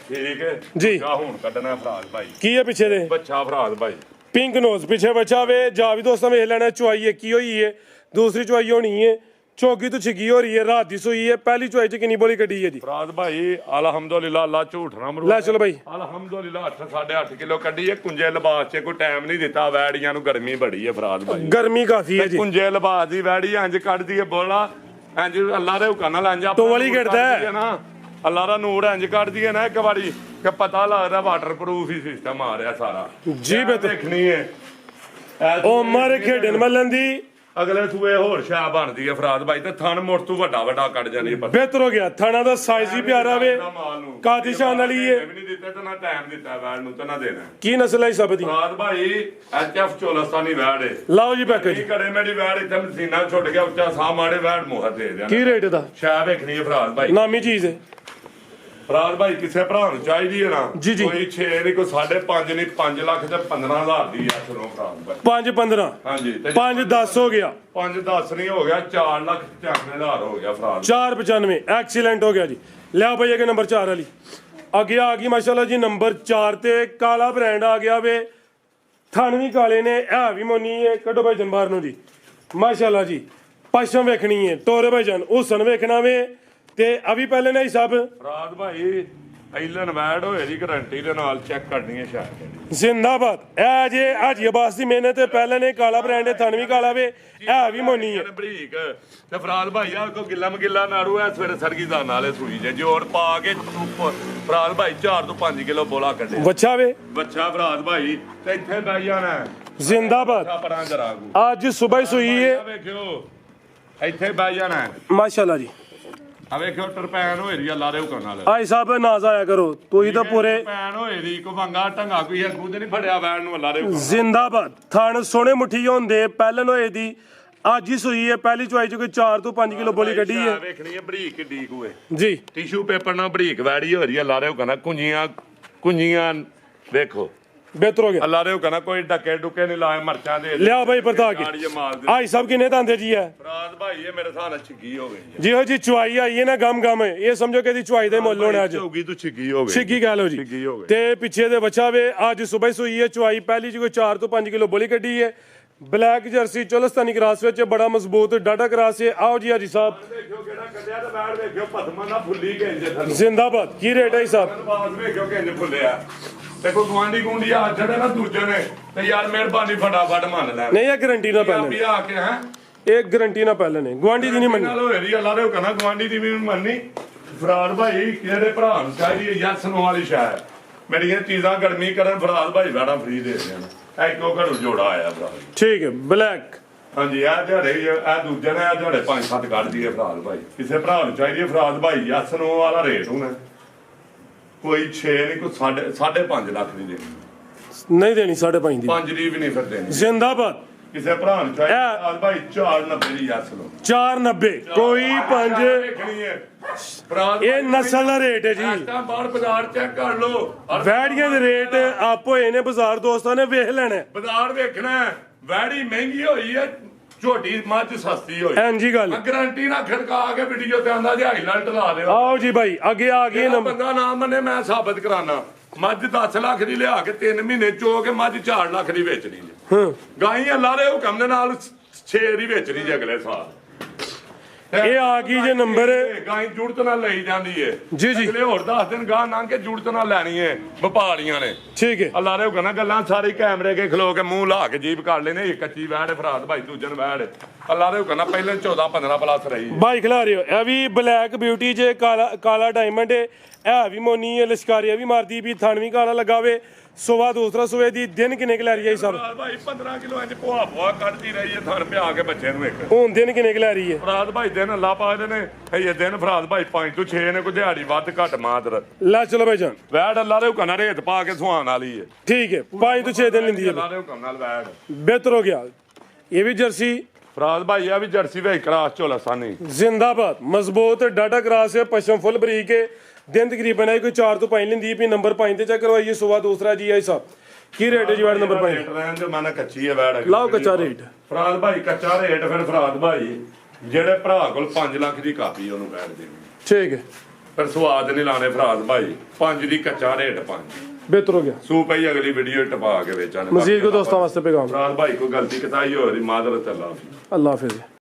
ਠੀਕ ਹੈ ਜੀ। ਜਾ ਹੁਣ ਕੱਢਣਾ ਫਰਾਜ਼ ਭਾਈ ਕੀ ਹੈ ਪਿੱਛੇ ਦੇ? ਬੱਚਾ ਫਰਾਜ਼ ਭਾਈ ਪਿੰਕ ਨੋਜ਼ ਪਿੱਛੇ ਬੱਚਾ ਵੇ ਜਾ ਵੀ ਦੋਸਤਾਂ ਵੇਖ ਲੈਣਾ। ਚੁਆਈ ਕੀ ਹੋਈ ਹੈ? ਦੂਸਰੀ ਚੁਆਈ ਹੋਣੀ ਹੈ। ਚੌਗੀ ਤੋਂ ਛਿੱਗੀ ਹੋ ਰਹੀ ਹੈ ਰਾਤ ਦੀ ਸੂਈ ਹੈ। ਪਹਿਲੀ ਚੁਆਈ ਚ ਕਿੰਨੀ ਬੋਲੀ ਕੱਢੀ ਹੈ ਜੀ? ਫਰਾਜ਼ ਭਾਈ ਅਲਹਮਦੁਲਿਲਾ ਅੱਲਾ ਝੂਠ ਨਾ ਮਰੂ। ਲੈ ਚਲੋ ਭਾਈ ਅਲਹਮਦੁਲਿਲਾ 8 8.5 ਕਿਲੋ ਕੱਢੀ ਹੈ। ਕੁੰਜੇ ਲਿਬਾਸ 'ਚ ਕੋਈ ਟਾਈਮ ਨਹੀਂ ਦਿੱਤਾ ਵੈੜੀਆਂ ਨੂੰ ਗਰਮੀ ਬੜੀ ਹੈ ਫਰਾਜ਼ ਭਾਈ। ਗਰਮੀ ਕਾਫੀ ਹੈ ਜੀ। ਕੁੰਜੇ ਲਿਬਾਸ ਦੀ ਵੈੜੀ ਇੰਜ ਕੱਢਦੀ ਹੈ ਬੋਲਾ ਇੰਜ ਅੱਲਾ ਦੇ ਹੁਕਮ ਨਾਲ ਇੰਜ ਤੋਂ ਵਾਲੀ ਕੱਢਦਾ ਹੈ ਨਾ ਅੱਲਾ ਦਾ ਨੂਰ ਇੰਜ ਕੱਢਦੀ ਹੈ ਨਾ ਇੱਕ ਵਾਰੀ ਕਿ ਪਤਾ ਲੱਗਦਾ ਵਾਟਰਪ੍ਰੂਫ ਹੀ ਸਿਸਟਮ ਆ ਰਿਹਾ ਸਾਰਾ ਜੀ। ਬਿਲਕੁਲ ਦੇਖਣੀ ਹੈ ਉਹ ਮਾਰੇ ਖੇਡਣ ਮੱਲਣ ਦੀ ਅਗਲੇ ਸੂਏ ਹੋਰ ਸ਼ਾ ਬਣਦੀ ਹੈ ਫਰਾਜ਼ ਭਾਈ ਤੇ ਥਣ ਮੁੜ ਤੋਂ ਵੱਡਾ ਕੱਢ ਜਾਂਦੀ ਹੈ। ਬਿਹਤਰ ਹੋ ਗਿਆ। ਥਾਣਾ ਦਾ ਸਾਈਜ਼ ਵੀ ਪਿਆਰਾ ਵੇ ਕਾਦੀਸ਼ਾਨ ਵਾਲੀ ਹੈ। ਵੀ ਨਹੀਂ ਦਿੱਤਾ ਤੇ ਨਾ ਟਾਈਮ ਦਿੱਤਾ ਵੈੜ ਨੂੰ ਤੇ ਨਾ ਦੇਣਾ। ਕੀ ਨਸਲ ਹੈ ਸਭ ਦੀ? ਫਰਾਜ਼ ਭਾਈ ਐਚਐਫ ਚੋਲਸਤਾਨੀ ਵੈੜ ਹੈ। ਲਾਓ ਜੀ ਪੈਕੇਜ। ਕੀ ਕਰੇ ਮੇਰੀ ਵੈੜ ਇੱਥੇ ਮਸੀਨਾ ਛੁੱਟ ਗਿਆ ਉੱਚਾ ਸਾਹ ਮਾੜੇ ਵੈੜ ਮੋਹਰ ਦੇ ਦਿਆਂ। ਕੀ ਰੇਟ ਦਾ? ਸ਼ਾਇਦ ਵੇਖਣੀ ਹੈ ਫਰਾਜ਼ ਭਾਈ ਨਾਮੀ ਚੀਜ਼ ਹੈ। ਫਰਾਜ਼ ਭਾਈ ਕਿਸੇ ਭਰਾ ਨੂੰ ਚਾਹੀਦੀ ਹੈ ਨਾ ਜੀ ਜੀ। ਕੋਈ 6 ਨਹੀਂ ਕੋਈ 5.5 ਨਹੀਂ 5 ਲੱਖ ਤੇ 15,000 ਦੀ ਆ ਸੁਣੋ ਫਰਾਜ਼ ਭਾਈ 5-15 ਹਾਂਜੀ 5-10 ਹੋ ਗਿਆ 5-10 ਨਹੀਂ ਹੋ ਗਿਆ 4 ਲੱਖ 95,000 ਹੋ ਗਿਆ ਫਰਾਜ਼ 495 ਐਕਸੀਲੈਂਟ ਹੋ ਗਿਆ ਜੀ। ਲਿਆਓ ਭਾਈ ਅੱਗੇ ਨੰਬਰ 4 ਵਾਲੀ ਅੱਗੇ ਆ ਗਈ ਮਾਸ਼ਾਅੱਲਾ ਜੀ। ਨੰਬਰ 4 ਤੇ ਕਾਲਾ ਬ੍ਰਾਂਡ ਆ ਗਿਆ ਵੇ। ਥਣ ਵੀ ਕਾਲੇ ਨੇ ਇਹ ਵੀ ਮੋਨੀ ਹੈ। ਕੱਢੋ ਭਾਈ ਜਨਬਾਰ ਨੂੰ ਜੀ ਮਾਸ਼ਾਅੱਲਾ ਜੀ। ਪਸ਼ਮ ਵੇਖਣੀ ਹੈ ਟੋਰੇ ਭਾਈ ਜਨ ਹੁਸਨ ਵੇਖਣਾ ਵੇ ਤੇ ਅਭੀ ਪਹਿਲੇ ਨੇ ਸਭ ਫਰਾਜ਼ ਭਾਈ ਐਲਨ ਵੈਡ ਹੋਏ ਦੀ ਗਾਰੰਟੀ ਦੇ ਨਾਲ ਚੈੱਕ ਕਰਨੀ ਹੈ ਸ਼ਾਇਦ। ਜ਼ਿੰਦਾਬਾਦ। ਇਹ ਜੇ ਹਾਜੀ ਅਬਾਸ ਦੀ ਮਿਹਨਤ ਪਹਿਲੇ ਨੇ ਕਾਲਾ ਬ੍ਰਾਂਡ ਹੈ ਥਣ ਵੀ ਕਾਲਾ ਵੇ ਇਹ ਵੀ ਮੋਨੀ ਹੈ। ਬਰੀਕ ਤੇ ਫਰਾਜ਼ ਭਾਈ ਆ ਕੋ ਗਿੱਲਾ ਮਗਿੱਲਾ ਨਾੜੂ ਐ ਸਵੇਰੇ ਸਰਗੀ ਦਾ ਨਾਲੇ ਸੂਈ ਜੇ ਜੋੜ ਪਾ ਕੇ ਫਰਾਜ਼ ਭਾਈ 4 ਤੋਂ 5 ਕਿਲੋ ਬੋਲਾ ਕੱਢੇ ਬੱਚਾ ਵੇ ਬੱਚਾ ਫਰਾਜ਼ ਭਾਈ ਤੇ ਇੱਥੇ ਬਹਿ ਜਾਣਾ ਜ਼ਿੰਦਾਬਾਦ। ਪਰਾਂ ਜਰਾਗੂ ਅੱਜ ਸਵੇਰ ਸੂਈ ਹੈ। ਵੇਖਿਓ ਇੱਥੇ ਬਹਿ ਜਾਣਾ ਮਾਸ਼ਾਅੱਲਾ ਜੀ। ਆ ਵੇਖਿਓ ਟਰਪੈਨ ਹੋਏ ਦੀ ਅੱਲਾ ਦੇ ਹੁਕਮ ਨਾਲ ਆਈ ਸਾਹਿਬ ਨਾਜ਼ ਆਇਆ ਕਰੋ ਤੁਸੀਂ ਤਾਂ ਪੂਰੇ ਟਰਪੈਨ ਹੋਏ ਦੀ ਕੋ ਵੰਗਾ ਢੰਗਾ ਕੋਈ ਖੁਦ ਨਹੀਂ ਫੜਿਆ ਵੈਣ ਨੂੰ ਅੱਲਾ ਦੇ ਹੁਕਮ ਜ਼ਿੰਦਾਬਾਦ। ਥਣ ਸੋਹਣੇ ਮੁੱਠੀ ਹੁੰਦੇ ਪਹਿਲਨ ਹੋਏ ਦੀ ਅੱਜ ਹੀ ਸੂਈ ਹੈ। ਪਹਿਲੀ ਚੁਆਈ ਚ ਕੋਈ 4 ਤੋਂ 5 ਕਿਲੋ ਬੋਲੀ ਕੱਢੀ ਹੈ। ਵੇਖਣੀ ਹੈ ਬਰੀਕ ਕਿੱਡੀ ਕੂਏ ਜੀ। ਟਿਸ਼ੂ ਪੇਪਰ ਨਾਲ ਬਰੀਕ ਵੈੜੀ ਹੋ ਰਹੀ ਹੈ ਅੱਲਾ ਦੇ ਹੁਕਮ ਨਾਲ ਕੁੰਜੀਆਂ ਵੇਖੋ ਬਿਹਤਰ ਹੋ ਗਿਆ। ਅੱਲਾ ਦੇ ਹੁਕਮ ਨਾਲ ਕੋਈ ਡੱਕੇ ਡੁੱਕੇ ਨਹੀਂ ਲਾਏ ਮਰਚਾਂ ਦੇ ਲਿਆ ਭਾਈ ਪਰਤਾ ਕੇ ਆਈ ਸਭ ਕਿੰਨੇ ਦੰਦੇ ਜੀ ਹੈ? ਫਰਾਜ਼ ਭਾਈ ਇਹ ਮੇਰੇ ਹਿਸਾਬ ਨਾਲ ਛਿੱਗੀ ਹੋ ਗਈ ਜਿਹੋ ਜੀ ਚੁਆਈ ਆਈ ਹੈ ਨਾ ਗਮ ਹੈ ਇਹ ਸਮਝੋ ਕਿ ਇਹਦੀ ਚੁਆਈ ਦਾ ਮੁੱਲ ਹੋਣਾ ਅੱਜ। ਹੋਗੀ ਤੂੰ ਛਿੱਗੀ ਹੋ ਗਈ ਛਿੱਗੀ ਕਹਿ ਲਓ ਜੀ। ਛਿੱਗੀ ਹੋ ਗਈ ਤੇ ਪਿੱਛੇ ਦੇ ਬੱਚਾ ਵੇ ਅੱਜ ਸਵੇਰ ਸੂਈ ਹੈ। ਚੁਆਈ ਪਹਿਲੀ ਚ ਕੋਈ 4 ਤੋਂ 5 ਕਿਲੋ ਬੋਲੀ ਕੱਢੀ ਹੈ। ਬਲੈਕ ਜਰਸੀ ਚੋਲਸਤਾਨੀ ਕਰਾਸ ਵਿੱਚ ਬੜਾ ਮਜ਼ਬੂਤ ਡਾਟਾ ਕਰਾਸ ਹੈ। ਆਓ ਜੀ ਹਾਜੀ ਸਾਹਿਬ ਵੇਖਿਓ ਕਿਹੜਾ ਕੱਢਿਆ ਤੇ ਬੈਠ ਵੇਖਿਓ ਪਤਮਾ ਦਾ ਫੁੱਲੀ ਕਹਿੰਦੇ ਥੱਲੇ ਜ਼ਿੰਦਾਬਾਦ। ਕੀ ਰੇਟ ਹੈ ਸਾਹਿਬ? ਬਾਸ ਵੇਖਿਓ ਕਿੰਨੇ ਫੁੱਲਿਆ ਤੇ ਕੋਈ ਗਵਾਂਢੀ ਗੁੰਡੀ ਆ ਜਿਹੜੇ ਨਾ ਦੂਜੇ ਨੇ ਤੇ ਯਾਰ ਮਿਹਰਬਾਨੀ ਫਟਾਫਟ ਮੰਨ ਲੈ ਨਹੀਂ ਇਹ ਗਾਰੰਟੀ ਨਾਲ ਪਹਿਲੇ ਪੰਜਾਬੀ ਆ ਕੇ ਹੈ ਇਹ ਗਾਰੰਟੀ ਨਾਲ ਪਹਿਲੇ ਨੇ ਗਵਾਂਢੀ ਦੀ ਨਹੀਂ ਮੰਨੀ ਨਾਲ ਹੋਏ ਦੀ ਅੱਲਾ ਦੇ ਹੁਕਮ ਨਾਲ ਗਵਾਂਢੀ ਦੀ ਵੀ ਨੀ ਮੰਨਣੀ ਫਰਾਦ ਭਾਈ ਕਿਹੜੇ ਭਰਾ ਨੂੰ ਚਾਹੀਦੀ ਯਸ ਨੂੰ ਵਾਲੀ ਸ਼ਾਇਰ ਮੇਰੀਆਂ ਚੀਜ਼ਾਂ ਗਰਮੀ ਕਰਨ ਫਰਾਦ ਭਾਈ ਬੜਾ ਫ੍ਰੀ ਦੇ ਦੇਣ ਐ ਕਿਉਂ ਘੜੂ ਜੋੜਾ ਆਇਆ ਭਰਾ ਠੀਕ ਹੈ ਬਲੈਕ ਹਾਂਜੀ ਇਹ ਦਿਹਾੜੇ ਇਹ ਦੂਜੇ ਨੇ ਇਹ ਦਿਹਾੜੇ 5-7 ਕੱਢਦੀ ਹੈ ਫਰਾਦ ਭਾਈ ਕਿਸੇ ਭਰਾ ਨੂੰ ਚਾਹੀਦੀ ਹੈ ਫਰਾਦ ਭਾਈ ਯਸ ਨੂੰ ਵਾਲਾ ਰੇਟ ਹੋਣਾ ਕੋਈ 6 ਨਹੀਂ ਕੋਈ 5.5 ਲੱਖ ਦੀ ਦੇਣੀ ਨਹੀਂ ਦੇਣੀ 5.5 ਦੀ 5 ਦੀ ਵੀ ਨਹੀਂ ਫਿਰ ਦੇਣੀ ਜ਼ਿੰਦਾਬਾਦ ਕਿਸੇ ਭਰਾ ਨੂੰ ਚਾਹੀਦੀ ਫਰਾਦ ਭਾਈ 4.90 ਦੀ ਯਸ ਨੂੰ 490 ਕੋਈ 5 ਵੇਖਣੀ ਹੈ ਫਰਾਦ ਇਹ ਨਸਲ ਦਾ ਰੇਟ ਹੈ ਜੀ ਇਸ ਟਾਈਮ ਬਾਹਰ ਬਾਜ਼ਾਰ ਚੈੱਕ ਕਰ ਲਓ ਵੈੜੀਆਂ ਦੇ ਰੇਟ ਆਪ ਹੋਏ ਨੇ ਬਾਜ਼ਾਰ ਦੋਸਤਾਂ ਨੇ ਵੇਖ ਲੈਣਾ ਬਾਜ਼ਾਰ ਵੇਖਣਾ ਵੈੜੀ ਮਹਿੰਗੀ ਹੋਈ ਹੈ ਝੋਟੀ ਮੱਝ ਸਸਤੀ ਹੋਈ ਐਂਜੀ ਗੱਲ ਗਾਰੰਟੀ ਨਾਲ ਖੜਕਾ ਕੇ ਵੀਡੀਓ ਤੇ ਆਂਦਾ ਜੀ ਹਾਈਲਾਈਟ ਲਾ ਦਿਓ ਆਓ ਜੀ ਭਾਈ ਅੱਗੇ ਆ ਗਏ ਇਹ ਬੰਦਾ ਨਾ ਮੰਨੇ ਮੈਂ ਸਾਬਤ ਕਰਾਣਾ ਮੱਝ 10 ਲੱਖ ਦੀ ਲਿਆ ਕੇ 3 ਮਹੀਨੇ ਚੋ ਕੇ ਮੱਝ 4 ਲੱਖ ਦੀ ਵੇਚਣੀ ਜੀ ਗਾਈ ਅੱਲਾ ਦੇ ਹੁਕਮ ਦੇ ਨਾਲ 6 ਦੀ ਵੇਚਣੀ ਜੀ ਅਗਲੇ ਸਾਲ ਇਹ ਆ ਗਈ ਜੇ ਨੰਬਰ ਗਾਈ ਜੁੜਤ ਨਾਲ ਲਈ ਜਾਂਦੀ ਏ ਜੀ ਜੀ ਅਗਲੇ ਹੋਰ 10 ਦਿਨ ਗਾਂ ਲੰਘ ਕੇ ਜੁੜਤ ਨਾਲ ਲੈਣੀ ਏ ਵਪਾਰੀਆਂ ਨੇ ਠੀਕ ਹੈ ਅੱਲਾ ਦੇ ਹੁਕਮ ਨਾਲ ਗੱਲਾਂ ਸਾਰੇ ਕੈਮਰੇ ਕੇ ਖਲੋ ਕੇ ਮੂੰਹ ਲਾ ਕੇ ਜੀਬ ਕੱਢ ਲੈਨੇ ਇੱਕ ਕੱਚੀ ਵੈੜ ਫਰਾਦ ਭਾਈ ਦੂਜਨ ਵੈੜ ਅੱਲਾ ਦੇ ਹੁਕਮ ਨਾਲ ਪਹਿਲੇ 14-15 ਪਲੱਸ ਰਹੀ ਬਾਈ ਖਿਲਾ ਰਹੇ ਹੋ ਇਹ ਵੀ ਬਲੈਕ ਬਿਊਟੀ ਜੇ ਕਾਲਾ ਡਾਇਮੰਡ ਹੈ ਇਹ ਵੀ ਮੋਨੀ ਹੈ ਲਸ਼ਕਾਰੀਆ ਵੀ ਮਾਰਦੀ ਵੀ ਥਣ ਵੀ ਕਾਲਾ ਲਗਾਵੇ ਸੁਬਾ ਦੂਸਰਾ ਸੂਏ ਦੀ ਦਿਨ ਕਿੰਨੇ ਕੁ ਲੈ ਰਹੀ ਹੈ ਸਭ ਭਾਈ 15 ਕਿਲੋ ਇੰਚ ਭੁਆ ਕੱਢਦੀ ਰਹੀ ਹੈ ਥਣ ਪਿਆ ਕੇ ਬੱਚੇ ਨੂੰ ਇੱਕ ਹੁਣ ਦਿਨ ਕਿੰਨੇ ਕੁ ਲੈ ਰਹੀ ਹੈ ਫਰਾਦ ਭਾਈ ਦਿਨ ਅੱਲਾ ਪਾਦੇ ਨੇ ਇਹ ਦਿਨ ਫਰਾਦ ਭਾਈ 5 ਤੋਂ 6 ਨੇ ਕੋਈ ਦਿਹਾੜੀ ਵੱਧ ਘੱਟ ਮਾਦਰ ਲੈ ਚਲੋ ਭਾਈ ਜਾਨ ਵੈੜ ਅੱਲਾ ਦੇ ਹੁਕਮ ਨਾਲ ਰੇਤ ਪਾ ਕੇ ਸੁਹਾਣ ਵਾਲੀ ਹੈ ਠੀਕ ਹੈ 5 ਤੋਂ 6 ਦਿਨ ਲੈਂਦੀ ਹੈ ਅੱਲਾ ਦੇ ਹੁਕਮ ਨਾਲ ਵੈੜ ਬਿਹਤਰ ਹੋ ਗਿਆ ਇਹ ਵੀ ਜਰਸੀ ਫਰਾਦ ਭਾਈ ਆ ਵੀ ਜਰਸੀ ਵੇ ਕਰਾਸ ਝੋਲਾ ਸਾਨੀ ਜ਼ਿੰਦਾਬਾਦ ਮਜ਼ਬੂਤ ਡਾਟਾ ਕਰਾਸ ਹੈ ਪਸ਼ਮ ਫੁੱਲ ਬਰੀਕ ਹੈ ਦਿਨ ਤਕਰੀਬਨ ਹੈ ਕੋਈ 4 ਤੋਂ 5 ਲੈਂਦੀ ਵੀ ਨੰਬਰ 5 ਤੇ ਚੈੱਕ ਕਰਵਾਈਏ ਸੁਬਾ ਦੂਸਰਾ ਜੀ ਆਈ ਸਾਹਿਬ ਕੀ ਰੇਟ ਹੈ ਜੀ ਵੈੜ ਨੰਬਰ 5 ਰੇਟ ਰਹਿਣ ਦੇ ਮਾਨਾ ਕੱਚੀ ਹੈ ਵੈੜ ਲਾਓ ਕੱਚਾ ਰੇਟ ਫਰਾਦ ਭਾਈ ਕੱਚਾ ਰੇਟ ਫਿਰ ਫਰਾਦ ਭਾਈ ਜਿਹੜੇ ਭਰਾ ਕੋਲ 5 ਲੱਖ ਦੀ ਕਾਪੀ ਉਹਨੂੰ ਵੈੜ ਦੇਣੀ ਠੀਕ ਹੈ ਪਰ ਸਵਾਦ ਨਹੀਂ ਲਾਣੇ ਫਰਾਦ ਭਾਈ 5 ਦੀ ਕੱਚਾ ਰੇਟ 5 ਬਿਹਤਰ ਹੋ ਗਿਆ ਸੂ ਪਈ ਅਗਲੀ ਵੀਡੀਓ ਟਪਾ ਕੇ ਵੇਚਾਂਗੇ ਮਜ਼ੀਦ ਕੋ ਦੋਸਤਾਂ ਵਾਸਤੇ ਪੈਗਾਮ ਫਰਾਦ ਭਾਈ ਕੋਈ ਗਲਤੀ ਕਤਾਈ ਹੋ ਰਹੀ ਮਾਦਰ ਅੱਲਾ ਅੱਲਾ ਹਾਫਿਜ਼